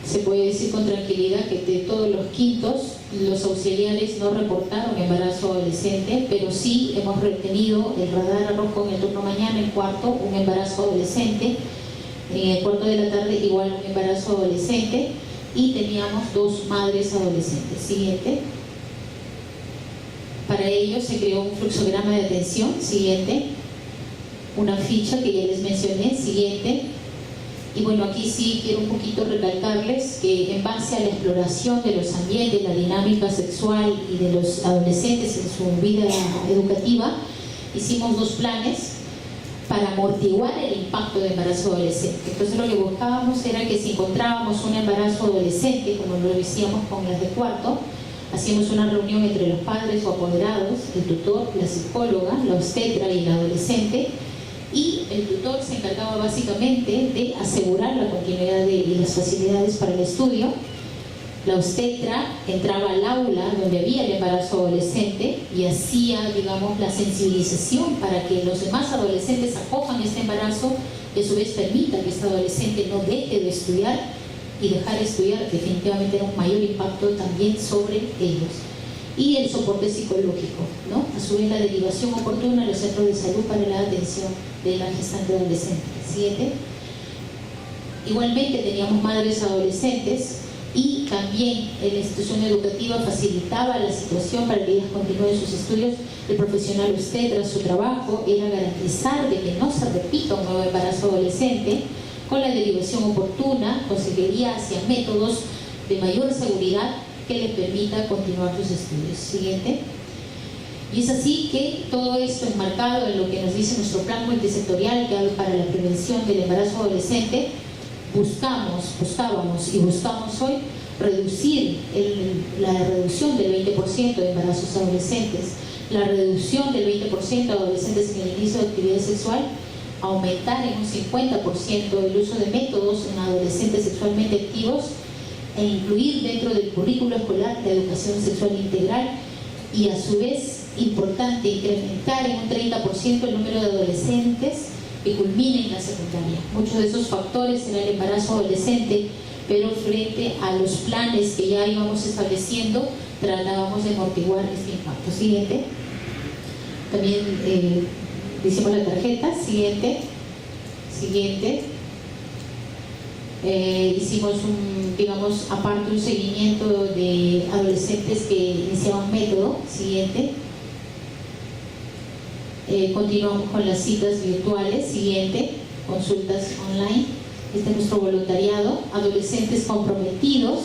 Speaker 6: se puede decir con tranquilidad que de todos los quintos, los auxiliares no reportaron embarazo adolescente, pero sí hemos retenido el radar rojo en el turno mañana, en cuarto, un embarazo adolescente, en el cuarto de la tarde igual un embarazo adolescente, y teníamos 2 madres adolescentes. Siguiente. Para ello se creó un fluxograma de atención. Siguiente. Una ficha que ya les mencioné. Siguiente. Y bueno, aquí sí quiero un poquito recalcarles que en base a la exploración de los ambientes, la dinámica sexual y de los adolescentes en su vida educativa, hicimos 2 planes para amortiguar el impacto de embarazo adolescente. Entonces lo que buscábamos era que si encontrábamos un embarazo adolescente, como lo decíamos con las de cuarto, hacíamos una reunión entre los padres o apoderados, el tutor, la psicóloga, la obstetra y la adolescente, y el tutor se encargaba básicamente de asegurar la continuidad y las facilidades para el estudio. La obstetra entraba al aula donde había el embarazo adolescente y hacía, digamos, la sensibilización para que los demás adolescentes acojan este embarazo y a su vez permita que este adolescente no deje de estudiar, y dejar de estudiar definitivamente era un mayor impacto también sobre ellos. Y el soporte psicológico, ¿no? A su vez la derivación oportuna a los centros de salud para la atención de la gestante adolescente. 7. Igualmente teníamos madres adolescentes y también la institución educativa facilitaba la situación para que ellas continúen sus estudios. El profesional obstetra, su trabajo era garantizar de que no se repita un nuevo embarazo adolescente, con la derivación oportuna, consejería hacia métodos de mayor seguridad que les permita continuar sus estudios. Siguiente. Y es así que todo esto enmarcado en lo que nos dice nuestro plan multisectorial que hay para la prevención del embarazo adolescente, buscábamos y buscamos hoy reducir la reducción del 20% de embarazos adolescentes, la reducción del 20% de adolescentes en el inicio de actividad sexual, aumentar en un 50% el uso de métodos en adolescentes sexualmente activos e incluir dentro del currículo escolar la educación sexual integral, y a su vez, importante, incrementar en un 30% el número de adolescentes que culminen la secundaria. Muchos de esos factores en el embarazo adolescente, pero frente a los planes que ya íbamos estableciendo, tratábamos de amortiguar este impacto. Siguiente. También hicimos la tarjeta. Siguiente. Hicimos digamos, aparte un seguimiento de adolescentes que iniciaban método. Siguiente. Continuamos con las citas virtuales. Siguiente. Consultas online. Este es nuestro voluntariado. Adolescentes comprometidos,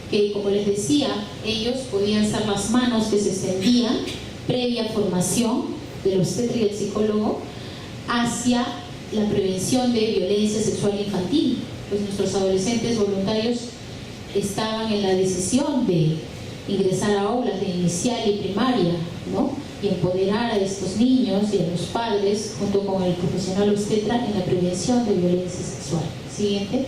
Speaker 6: que como les decía, ellos podían ser las manos que se extendían previa formación del obstetra y el psicólogo hacia la prevención de violencia sexual infantil. Pues nuestros adolescentes voluntarios estaban en la decisión de ingresar a aulas de inicial y primaria, ¿no? Y empoderar a estos niños y a los padres, junto con el profesional obstetra, en la prevención de violencia sexual. Siguiente.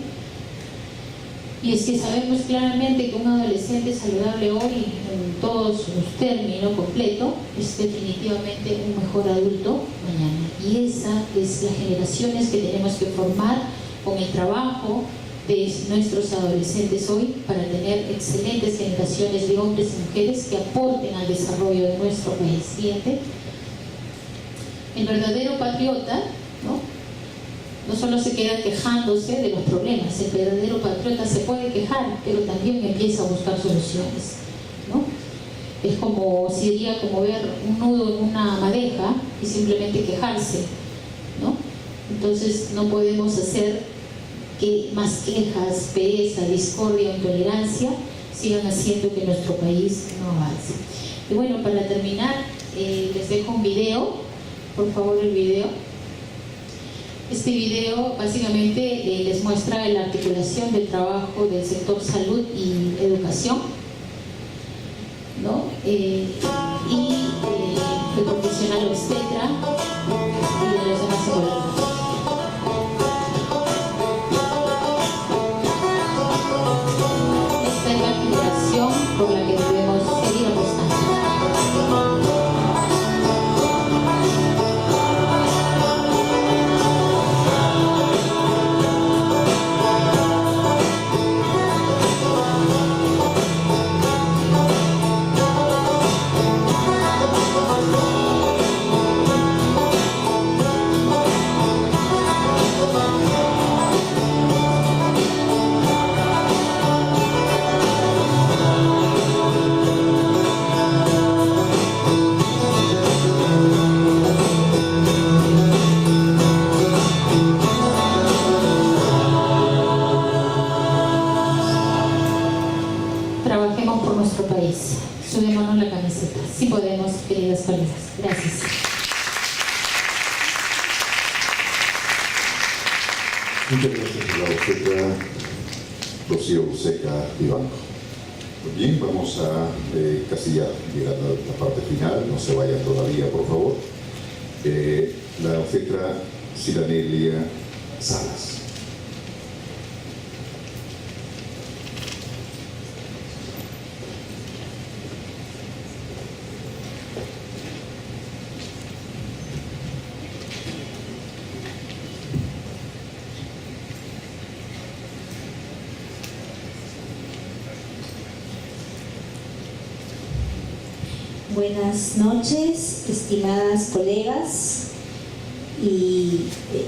Speaker 6: Y es que sabemos claramente que un adolescente saludable hoy, en todos sus términos completo, es definitivamente un mejor adulto mañana. Y esa es las generaciones que tenemos que formar con el trabajo de nuestros adolescentes hoy, para tener excelentes generaciones de hombres y mujeres que aporten al desarrollo de nuestro país. Siguiente. El verdadero patriota, no solo se queda quejándose de los problemas. El verdadero patriota se puede quejar, pero también empieza a buscar soluciones, ¿no? Es como, sería como ver un nudo en una madeja y simplemente quejarse, ¿no? Entonces no podemos hacer que más quejas, pereza, discordia o intolerancia sigan haciendo que nuestro país no avance. Y bueno, para terminar, les dejo un video. Por favor, el video. Este video básicamente les muestra la articulación del trabajo del sector salud y educación, ¿no? Y el profesional obstetra y de los demás psicólogos. Esta es la generación por la que debemos seguir apostando. Trabajemos por nuestro país. Subémonos la camiseta. Sí podemos, queridas colegas. Gracias.
Speaker 2: Muchas gracias a la obstetra Rocío Buceca Iván. Muy bien, vamos a casi ya llegar a la parte final. No se vayan todavía, por favor. La obstetra Siranelia Salas.
Speaker 7: Buenas noches, estimadas colegas y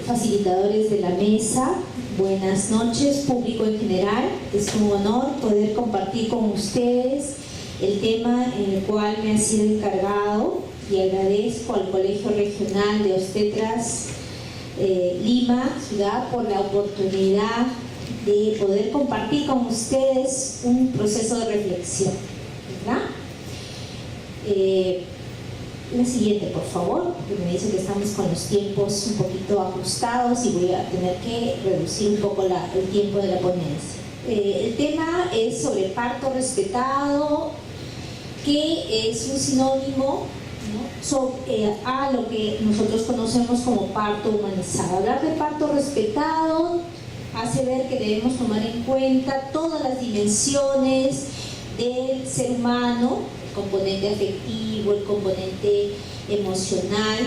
Speaker 7: facilitadores de la mesa. Buenas noches, público en general. Es un honor poder compartir con ustedes el tema en el cual me ha sido encargado, y agradezco al Colegio Regional de Obstetras Lima, Ciudad, por la oportunidad de poder compartir con ustedes un proceso de reflexión, ¿verdad? La siguiente, por favor, porque me dice que estamos con los tiempos un poquito ajustados y voy a tener que reducir un poco el tiempo de la ponencia. El tema es sobre parto respetado, que es un sinónimo, ¿no?, a lo que nosotros conocemos como parto humanizado. Hablar de parto respetado hace ver que debemos tomar en cuenta todas las dimensiones del ser humano, el componente afectivo, el componente emocional,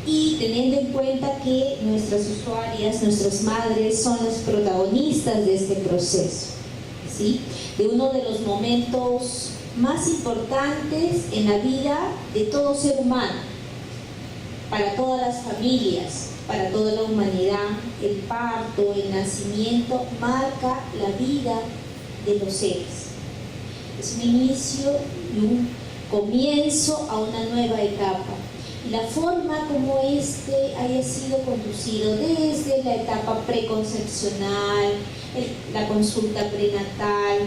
Speaker 7: y teniendo en cuenta que nuestras usuarias, nuestras madres, son las protagonistas de este proceso, ¿sí?, de uno de los momentos más importantes en la vida de todo ser humano, para todas las familias, para toda la humanidad. El parto, el nacimiento marca la vida de los seres. Es un inicio y un comienzo a una nueva etapa. Y la forma como este haya sido conducido desde la etapa preconcepcional, la consulta prenatal,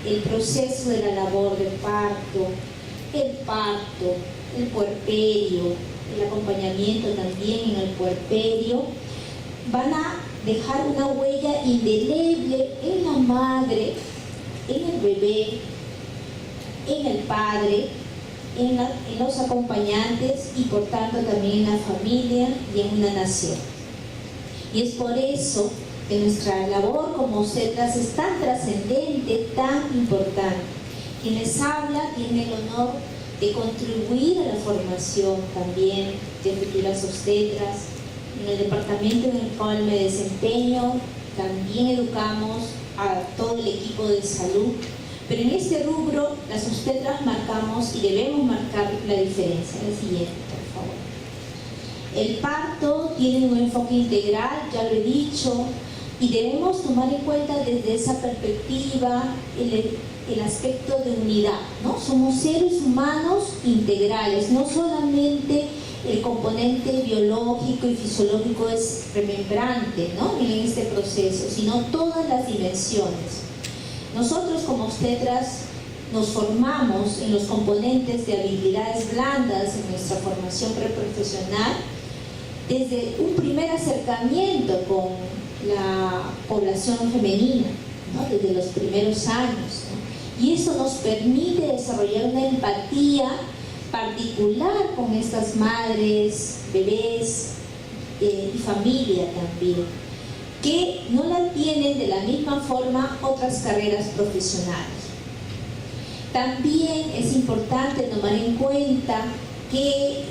Speaker 7: el proceso de la labor de parto, el puerperio, el acompañamiento también en el puerperio, van a dejar una huella indeleble en la madre, en el bebé, en el padre, en los acompañantes y por tanto también en la familia y en una nación. Y es por eso que nuestra labor como obstetras es tan trascendente, tan importante. Quienes hablan tienen el honor de contribuir a la formación también de futuras obstetras. En el departamento en el cual me desempeño también educamos a todo el equipo de salud, pero en este rubro las obstetras marcamos y debemos marcar la diferencia. La siguiente, por favor. El parto tiene un enfoque integral, ya lo he dicho, y debemos tomar en cuenta desde esa perspectiva el aspecto de unidad, ¿no? Somos seres humanos integrales, no solamente el componente biológico y fisiológico es remembrante, ¿no?, en este proceso, sino todas las dimensiones. Nosotros como obstetras nos formamos en los componentes de habilidades blandas en nuestra formación preprofesional desde un primer acercamiento con la población femenina, ¿no?, desde los primeros años, ¿no? Y eso nos permite desarrollar una empatía particular con estas madres, bebés y familia también, que no la tienen de la misma forma otras carreras profesionales. También es importante tomar en cuenta que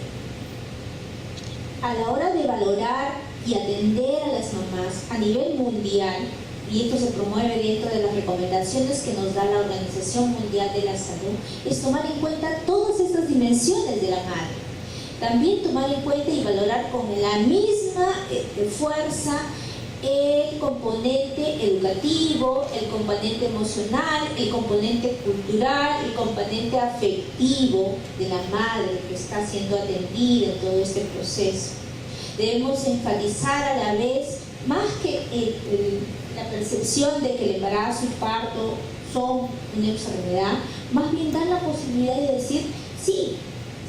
Speaker 7: a la hora de valorar y atender a las mamás a nivel mundial, y esto se promueve dentro de las recomendaciones que nos da la Organización Mundial de la Salud, es tomar en cuenta todas estas dimensiones de la madre. También tomar en cuenta y valorar con la misma fuerza el componente educativo, el componente emocional, el componente cultural, el componente afectivo de la madre que está siendo atendida en todo este proceso. Debemos enfatizar a la vez, más que la percepción de que el embarazo y parto son una enfermedad, más bien dar la posibilidad de decir, sí,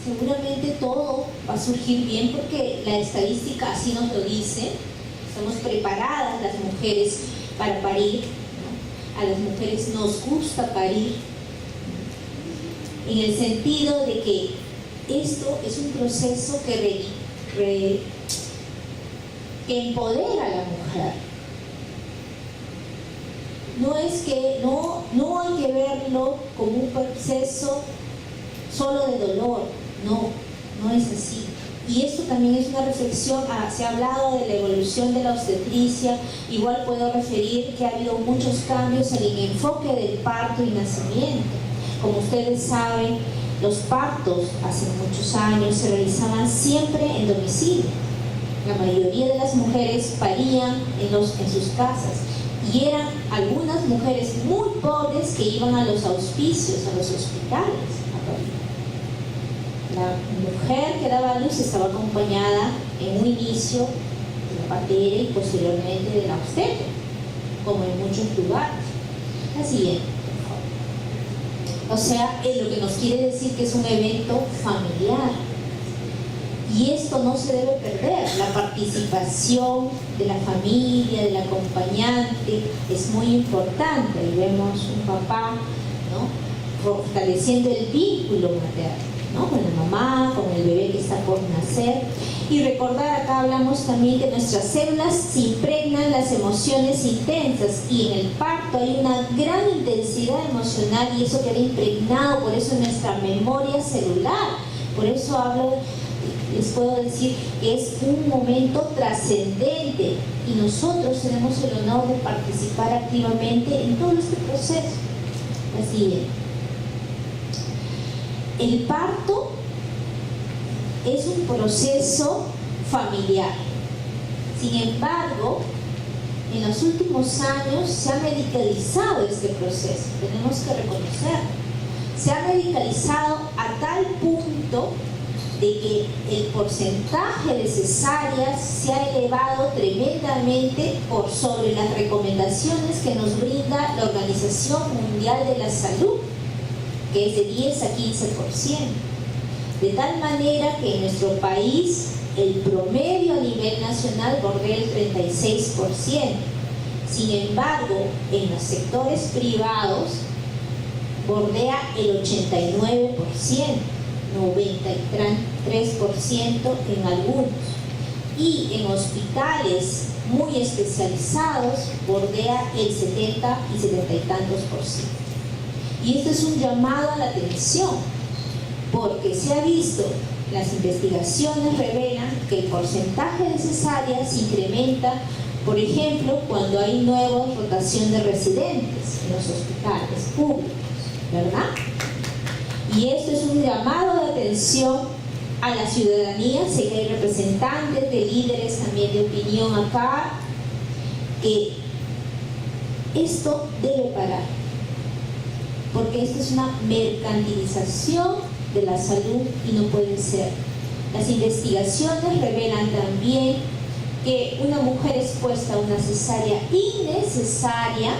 Speaker 7: seguramente todo va a surgir bien porque la estadística así nos lo dice. Estamos preparadas las mujeres para parir, ¿no? A las mujeres nos gusta parir, en el sentido de que esto es un proceso que empodera a la mujer. No es que no hay que verlo como un proceso solo de dolor, no es así. Y esto también es una reflexión, se ha hablado de la evolución de la obstetricia, igual puedo referir que ha habido muchos cambios en el enfoque del parto y nacimiento. Como ustedes saben, los partos hace muchos años se realizaban siempre en domicilio. La mayoría de las mujeres parían en sus casas y eran algunas mujeres muy pobres que iban a los auspicios, a los hospitales a parir. La mujer que daba a luz estaba acompañada en un inicio de la partera y posteriormente de la obstetra, como en muchos lugares. La siguiente, por favor. O sea, es lo que nos quiere decir que es un evento familiar. Y esto no se debe perder. La participación de la familia, del acompañante, es muy importante. Y vemos un papá, ¿no?, fortaleciendo el vínculo materno, ¿no?, con la mamá, con el bebé que está por nacer. Y recordar, acá hablamos también que nuestras células se impregnan las emociones intensas, y en el parto hay una gran intensidad emocional y eso queda impregnado, por eso en nuestra memoria celular. Por eso les puedo decir que es un momento trascendente y nosotros tenemos el honor de participar activamente en todo este proceso. Así es. El parto es un proceso familiar. Sin embargo, en los últimos años se ha medicalizado este proceso, tenemos que reconocerlo. Se ha medicalizado a tal punto de que el porcentaje de cesáreas se ha elevado tremendamente por sobre las recomendaciones que nos brinda la Organización Mundial de la Salud, que es de 10 a 15%. De tal manera que en nuestro país el promedio a nivel nacional bordea el 36%. Sin embargo, en los sectores privados bordea el 89%, 93% en algunos. Y en hospitales muy especializados bordea el 70 y 70 y tantos %. Y esto es un llamado a la atención, porque se ha visto, las investigaciones revelan que el porcentaje de cesáreas se incrementa, por ejemplo, cuando hay nueva rotación de residentes en los hospitales públicos, ¿verdad? Y esto es un llamado de atención a la ciudadanía. Sé que hay representantes de líderes también de opinión acá, que esto debe parar, porque esto es una mercantilización de la salud y no puede ser. Las investigaciones revelan también que una mujer expuesta a una cesárea innecesaria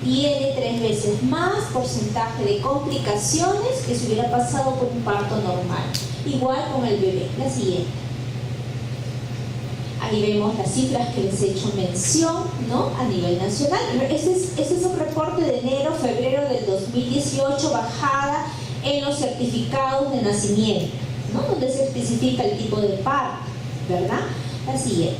Speaker 7: tiene 3 veces más porcentaje de complicaciones que si hubiera pasado por un parto normal. Igual con el bebé. La siguiente. Ahí vemos las cifras que les he hecho mención, ¿no? A nivel nacional. Este es un reporte de enero-febrero del 2018, bajada en los certificados de nacimiento, ¿no? Donde se especifica el tipo de parto, ¿verdad? La siguiente.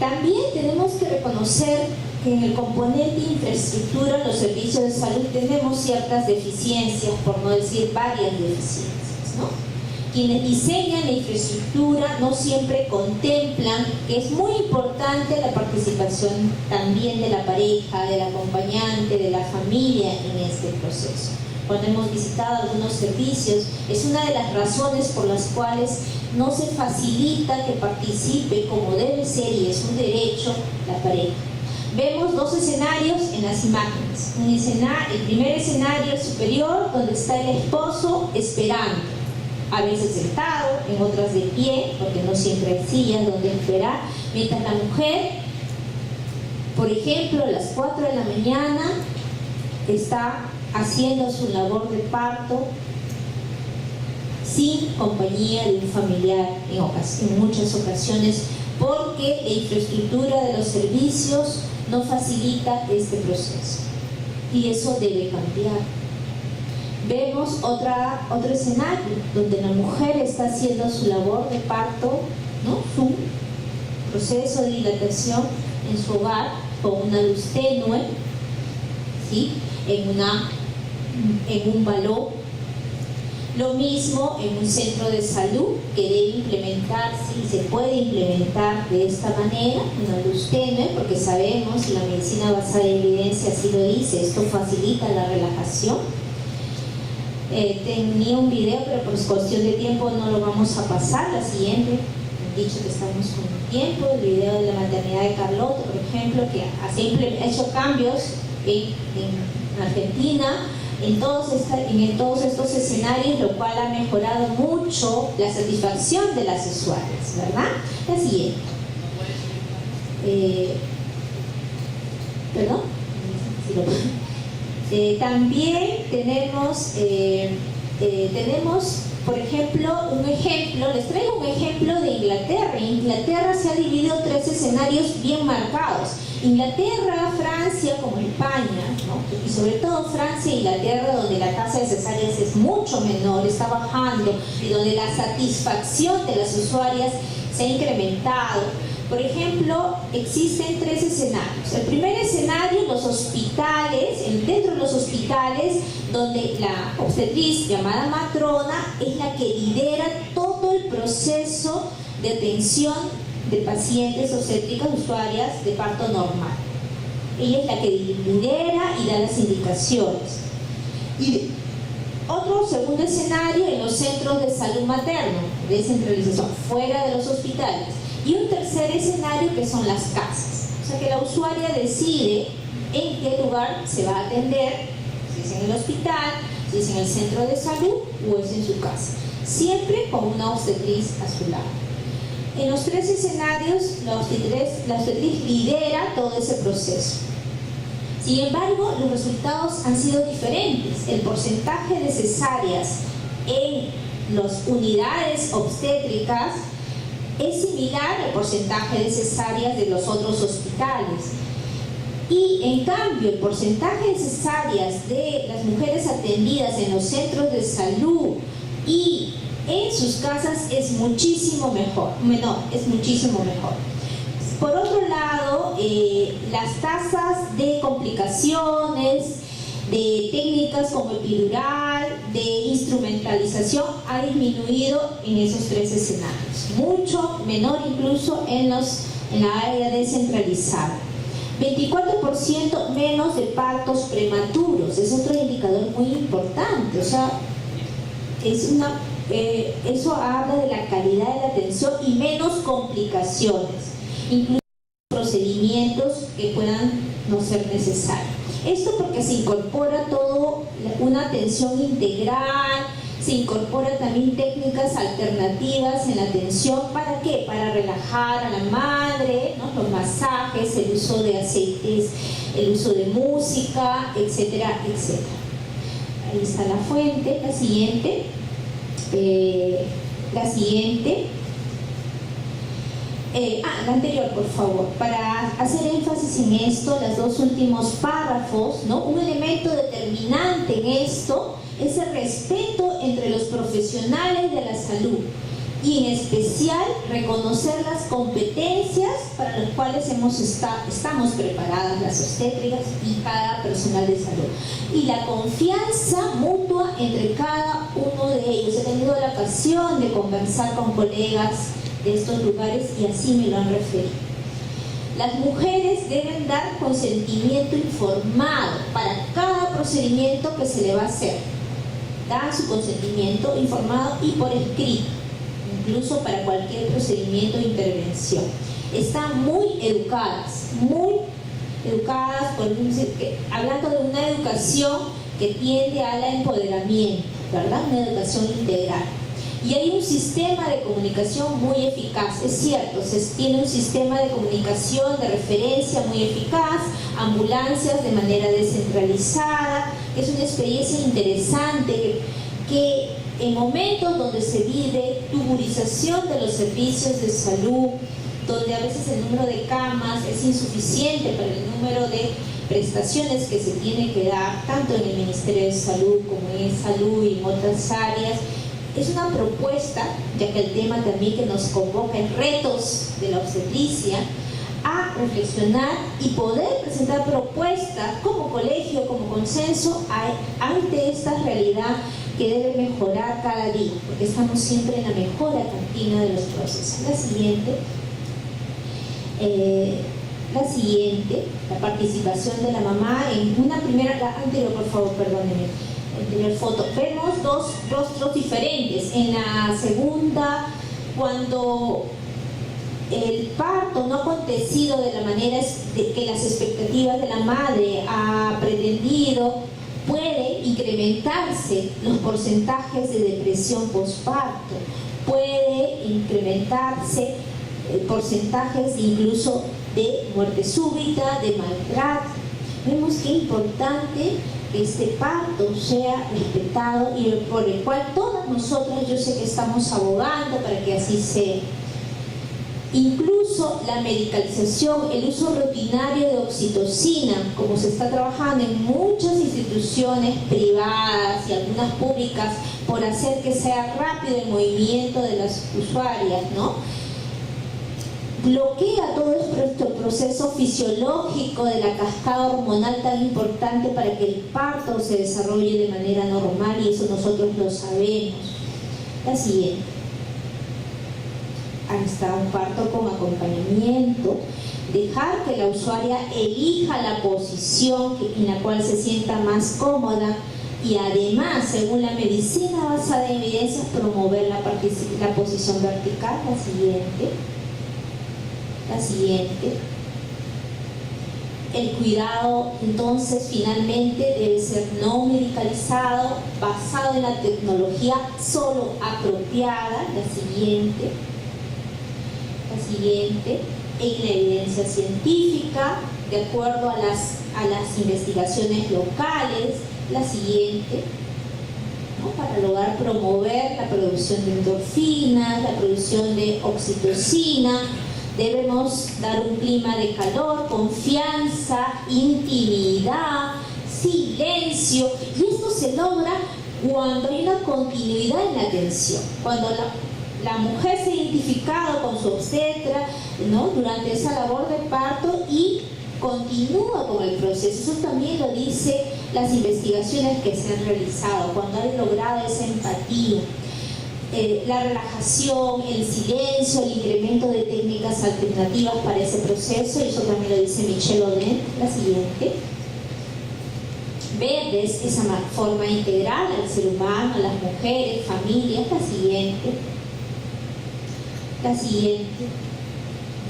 Speaker 7: También tenemos que reconocer que en el componente infraestructura, los servicios de salud, tenemos ciertas deficiencias, por no decir varias deficiencias, ¿no? Quienes diseñan la infraestructura no siempre contemplan que es muy importante la participación también de la pareja, del acompañante, de la familia en este proceso. Cuando hemos visitado algunos servicios, es una de las razones por las cuales no se facilita que participe como debe ser, y es un derecho, la pareja. Vemos 2 escenarios en las imágenes. El primer escenario superior, donde está el esposo esperando, a veces sentado, en otras de pie, porque no siempre hay sillas donde esperar, mientras la mujer, por ejemplo, a las 4 de la mañana, está haciendo su labor de parto sin compañía de un familiar en muchas ocasiones, porque la infraestructura de los servicios no facilita este proceso, y eso debe cambiar. Vemos otro escenario donde la mujer está haciendo su labor de parto, ¿no? Su proceso de dilatación en su hogar con una luz tenue, ¿sí? En un balón. Lo mismo en un centro de salud, que debe implementarse y se puede implementar de esta manera, una luz tenue, porque sabemos, y la medicina basada en evidencia así lo dice, esto facilita la relajación. Tenía un video, pero por cuestión de tiempo no lo vamos a pasar. La siguiente, han dicho que estamos con tiempo. El video de la maternidad de Carlota, por ejemplo, que ha hecho cambios en Argentina, en todos estos escenarios, lo cual ha mejorado mucho la satisfacción de las usuarias, ¿verdad? La siguiente. ¿Perdón? Sí, lo puedo. También tenemos, por ejemplo, les traigo un ejemplo de Inglaterra. En Inglaterra se ha dividido 3 escenarios bien marcados. Inglaterra, Francia como España, ¿no? Y sobre todo Francia e Inglaterra, donde la tasa de cesáreas es mucho menor, está bajando, y donde la satisfacción de las usuarias se ha incrementado. Por ejemplo, existen 3 escenarios. El primer escenario, los hospitales, dentro de los hospitales, donde la obstetriz llamada matrona es la que lidera todo el proceso de atención de pacientes obstétricas usuarias de parto normal. Ella es la que lidera y da las indicaciones. Otro segundo escenario en los centros de salud materno, descentralización, fuera de los hospitales. Y un tercer escenario que son las casas. O sea que la usuaria decide en qué lugar se va a atender, si es en el hospital, si es en el centro de salud o es en su casa. Siempre con una obstetriz a su lado. En los tres escenarios, la obstetriz lidera todo ese proceso. Sin embargo, los resultados han sido diferentes. El porcentaje de cesáreas en las unidades obstétricas es similar al porcentaje de cesáreas de los otros hospitales. Y en cambio, el porcentaje de cesáreas de las mujeres atendidas en los centros de salud y en sus casas es muchísimo menor, es muchísimo mejor. Por otro lado, las tasas de complicaciones, de técnicas como epidural, de instrumentalización ha disminuido en esos tres escenarios, mucho menor incluso en la área descentralizada. 24% menos de partos prematuros, es otro indicador muy importante, o sea, eso habla de la calidad de la atención y menos complicaciones, incluso procedimientos que puedan no ser necesarios. Esto porque se incorpora todo, una atención integral, se incorporan también técnicas alternativas en la atención. ¿Para qué? Para relajar a la madre, ¿no? Los masajes, el uso de aceites, el uso de música, etcétera, etcétera. Ahí está la fuente, la siguiente. La anterior, por favor. Para hacer énfasis en esto, los dos últimos párrafos, ¿no? Un elemento determinante en esto es el respeto entre los profesionales de la salud y en especial reconocer las competencias para las cuales estamos preparadas las obstétricas y cada personal de salud, y la confianza mutua entre cada uno de ellos. He tenido la ocasión de conversar con colegas de estos lugares y así me lo han referido. Las mujeres deben dar consentimiento informado para cada procedimiento que se le va a hacer. Dan su consentimiento informado y por escrito, incluso para cualquier procedimiento de intervención. Están muy educadas, hablando de una educación que tiende al empoderamiento, ¿verdad? Una educación integral. Y hay un sistema de comunicación muy eficaz, es cierto, se tiene un sistema de comunicación de referencia muy eficaz, ambulancias de manera descentralizada. Es una experiencia interesante que en momentos donde se vive tuburización de los servicios de salud, donde a veces el número de camas es insuficiente para el número de prestaciones que se tiene que dar, tanto en el Ministerio de Salud como en Salud y en otras áreas. Es una propuesta, ya que el tema también que nos convoca en retos de la obstetricia, a reflexionar y poder presentar propuestas como colegio, como consenso, ante esta realidad que debe mejorar cada día, porque estamos siempre en la mejora continua de los procesos. La siguiente, la participación de la mamá en una primera, la anterior, por favor, perdónenme. Anterior foto, vemos dos rostros diferentes. En la segunda, cuando el parto no ha acontecido de la manera que las expectativas de la madre ha pretendido, puede incrementarse los porcentajes de depresión postparto, puede incrementarse porcentajes incluso de muerte súbita, de maltrato. Vemos que es importante que este parto sea respetado y por el cual todas nosotras, yo sé que estamos abogando para que así sea. Incluso la medicalización, el uso rutinario de oxitocina, como se está trabajando en muchas instituciones privadas y algunas públicas por hacer que sea rápido el movimiento de las usuarias, ¿no? Bloquea todo este proceso fisiológico de la cascada hormonal tan importante para que el parto se desarrolle de manera normal, y eso nosotros lo sabemos. La siguiente. Ahí está, un parto con acompañamiento. Dejar que la usuaria elija la posición en la cual se sienta más cómoda. y además, según la medicina basada en evidencias, promover la posición vertical. La siguiente. El cuidado, entonces, finalmente debe ser no medicalizado, basado en la tecnología solo apropiada. La siguiente, en la evidencia científica, de acuerdo a las investigaciones locales. La siguiente, ¿no? Para lograr promover la producción de endorfinas, la producción de oxitocina, debemos dar un clima de calor, confianza, intimidad, silencio, y esto se logra cuando hay una continuidad en la atención, cuando la mujer se ha identificado con su obstetra, ¿no? Durante esa labor de parto y continúa con el proceso. Eso también lo dice las investigaciones que se han realizado, cuando han logrado esa empatía. La relajación, el silencio, el incremento de técnicas alternativas para ese proceso, y eso también lo dice Michelle Oden. La siguiente. Verles esa forma integral al ser humano, a las mujeres, familias. La siguiente.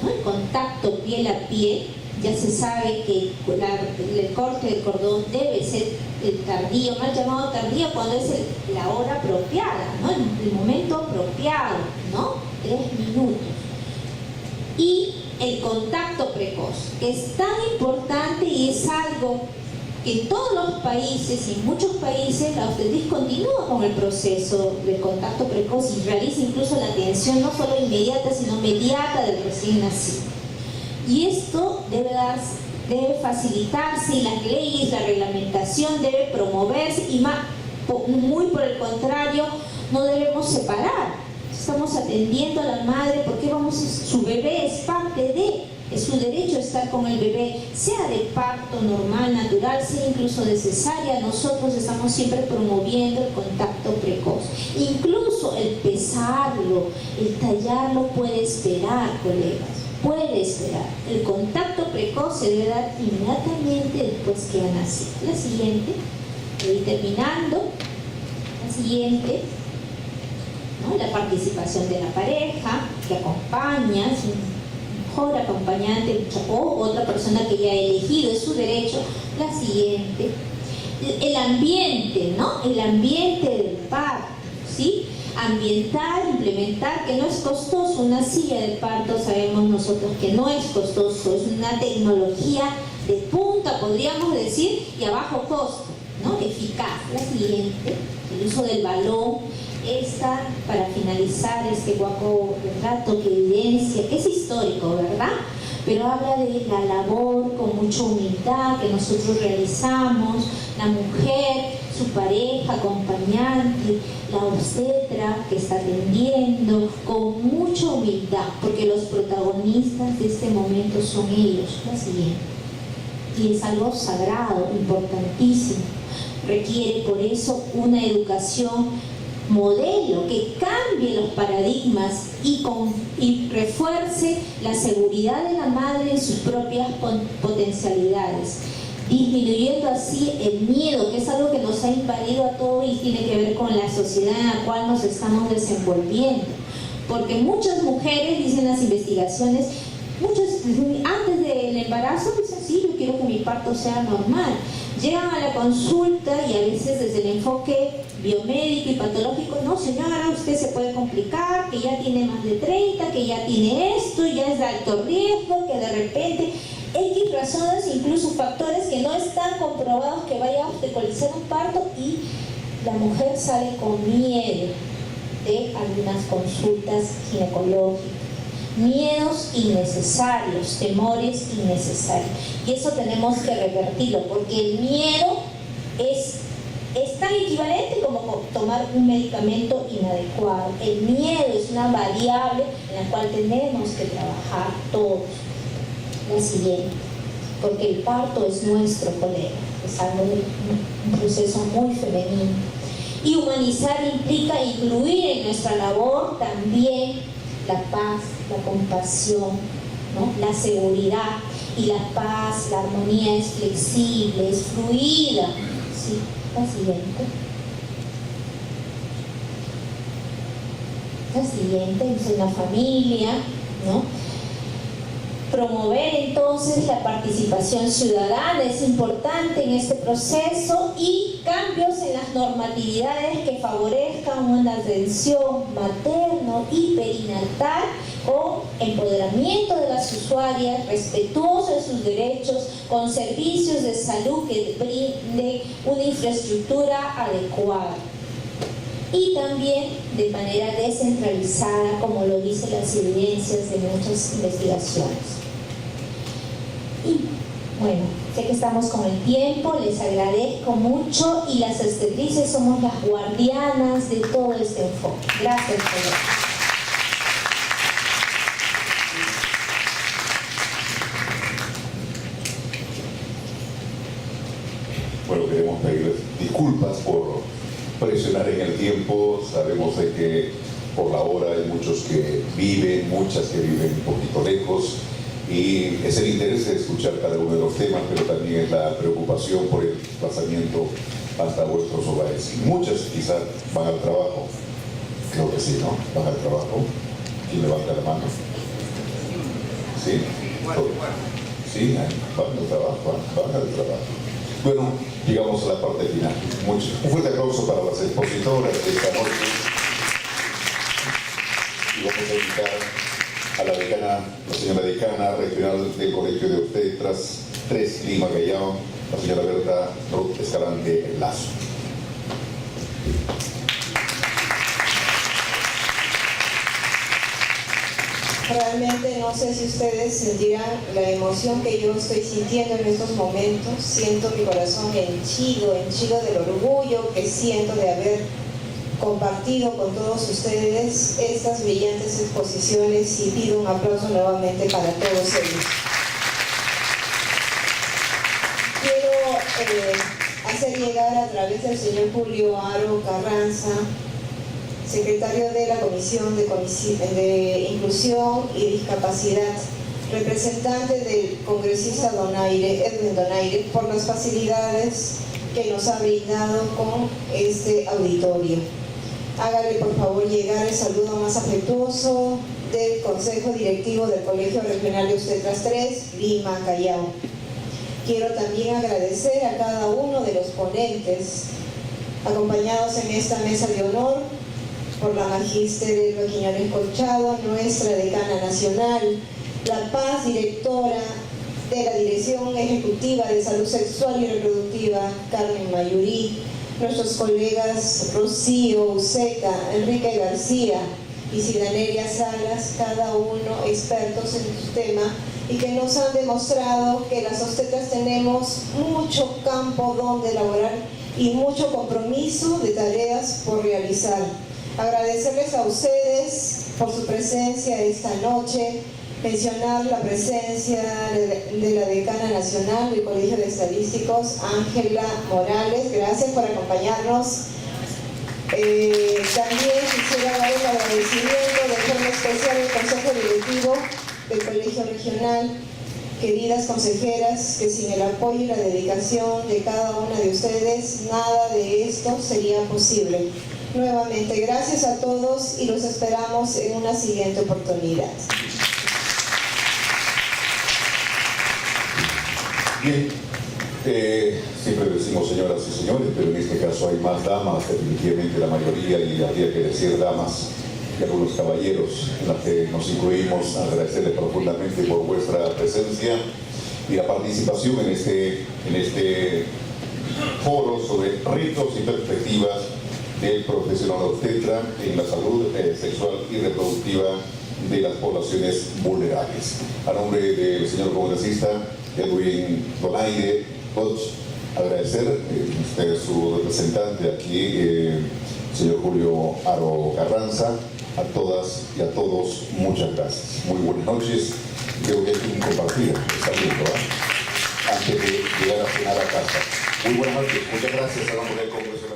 Speaker 7: ¿No? El contacto piel a piel. Ya se sabe que el corte del cordón debe ser tardío, mal llamado tardío, cuando es la hora apropiada, ¿no? El momento apropiado, ¿no? 3 minutos. Y el contacto precoz, que es tan importante y es algo que en todos los países y en muchos países la obstetricia continúa con el proceso del contacto precoz y realiza incluso la atención no solo inmediata, sino mediata del recién nacido. Y esto debe facilitarse, y las leyes, la reglamentación debe promoverse, y muy por el contrario, no debemos separar. Estamos atendiendo a la madre porque su bebé es parte es su derecho a estar con el bebé, sea de parto normal, natural, sea incluso de cesárea. Nosotros estamos siempre promoviendo el contacto precoz. Incluso el pesarlo, el tallarlo puede esperar, colegas. Puede esperar. El contacto precoz se debe dar inmediatamente después que ha nacido. La siguiente, y terminando, la siguiente, ¿no? La participación de la pareja, que acompaña, es un mejor acompañante o otra persona que ya ha elegido, es su derecho. La siguiente, el ambiente, ¿no? El ambiente del parto, ¿sí? Ambientar, implementar, que no es costoso. Una silla de parto sabemos nosotros que no es costoso, es una tecnología de punta, podríamos decir, y a bajo costo, ¿no? Eficaz. La siguiente, el uso del balón. Esta, para finalizar este guapo retrato que evidencia, que es histórico, ¿verdad? Pero habla de la labor con mucha humildad que nosotros realizamos, la mujer, su pareja, acompañante, la obstetra que está atendiendo, con mucha humildad, porque los protagonistas de este momento son ellos. La siguiente. Y es algo sagrado, importantísimo. Requiere por eso una educación modelo que cambie los paradigmas y refuerce la seguridad de la madre en sus propias potencialidades, disminuyendo así el miedo, que es algo que nos ha invadido a todos y tiene que ver con la sociedad en la cual nos estamos desenvolviendo. Porque muchas mujeres, dicen las investigaciones, antes del embarazo dicen, sí, yo quiero que mi parto sea normal. Llegan a la consulta y a veces desde el enfoque biomédico y patológico, no señora, usted se puede complicar, que ya tiene más de 30, que ya tiene esto, ya es de alto riesgo, que de repente X razones, incluso factores que no están comprobados que vaya a obstaculizar un parto, y la mujer sale con miedo de algunas consultas ginecológicas. Miedos innecesarios, temores innecesarios. Y eso tenemos que revertirlo, porque el miedo es tan equivalente como tomar un medicamento inadecuado. El miedo es una variable en la cual tenemos que trabajar todos. La siguiente, porque el parto es nuestro, colega, es algo de un proceso muy femenino. Y humanizar implica incluir en nuestra labor también la paz, la compasión, ¿no? La seguridad. Y la paz, la armonía es flexible, es fluida, ¿sí? La siguiente. La siguiente es una familia, ¿no? Promover entonces la participación ciudadana es importante en este proceso y cambios en las normatividades que favorezcan una atención materno y perinatal con empoderamiento de las usuarias, respetuoso de sus derechos, con servicios de salud que brinde una infraestructura adecuada. Y también de manera descentralizada, como lo dicen las evidencias de muchas investigaciones. Y bueno, sé que estamos con el tiempo, les agradezco mucho y las obstetrices somos las guardianas de todo este enfoque. Gracias por eso.
Speaker 2: Bueno, queremos pedirles disculpas por presionar en el tiempo. Sabemos de que por la hora hay muchos que viven, muchas que viven un poquito lejos, y es el interés de escuchar cada uno de los temas, pero también es la preocupación por el desplazamiento hasta vuestros hogares. Y muchas quizás van al trabajo. Creo que sí, ¿no? Van al trabajo. ¿Quién levanta la mano? ¿Sí? Sí, van al trabajo, van al trabajo. Bueno, llegamos a la parte final. Un fuerte aplauso para las expositoras de esta noche. Y vamos a invitar a la decana, la señora decana regional del Colegio de Obstetras 3 Lima Callao, la señora Berta Ruth Escalante Lazo.
Speaker 8: Realmente no sé si ustedes sentirán la emoción que yo estoy sintiendo en estos momentos. Siento mi corazón henchido del orgullo que siento de haber compartido con todos ustedes estas brillantes exposiciones, y pido un aplauso nuevamente para todos ellos. Quiero hacer llegar a través del señor Julio Aro Carranza, secretario de la Comisión de Inclusión y Discapacidad, representante del congresista Edwin Donaire, por las facilidades que nos ha brindado con este auditorio. Hágale por favor llegar el saludo más afectuoso del Consejo Directivo del Colegio Regional de Obstetras 3, Lima, Callao. Quiero también agradecer a cada uno de los ponentes, acompañados en esta mesa de honor por la magíster Elba Quiñones Colchado, nuestra decana nacional, La Paz, directora de la Dirección Ejecutiva de Salud Sexual y Reproductiva, Carmen Mayurí, nuestros colegas Rocío Useca, Enrique García y Cidaneria Salas, cada uno expertos en su tema, y que nos han demostrado que las obstetras tenemos mucho campo donde elaborar y mucho compromiso de tareas por realizar. Agradecerles a ustedes por su presencia esta noche, mencionar la presencia de la decana nacional del Colegio de Estadísticos, Ángela Morales, gracias por acompañarnos. También quisiera dar el agradecimiento de forma especial al Consejo Directivo del Colegio Regional, queridas consejeras, que sin el apoyo y la dedicación de cada una de ustedes, nada de esto sería posible. Nuevamente, gracias a todos y los esperamos en una siguiente oportunidad.
Speaker 2: Bien, siempre decimos señoras y señores, pero en este caso hay más damas, definitivamente la mayoría, y habría que decir damas y algunos caballeros, en las que nos incluimos. Agradecerles profundamente por vuestra presencia y la participación en este foro sobre retos y perspectivas del profesional obstetra en la salud sexual y reproductiva de las poblaciones vulnerables. A nombre del señor congresista Edwin Donaire, agradecer, usted es su representante aquí, señor Julio Aro Carranza, a todas y a todos, muchas gracias. Muy buenas noches. Creo que hay que compartir, está bien, ¿verdad? Antes de llegar a cenar a casa. Muy buenas noches, muchas gracias a nombre del Congreso.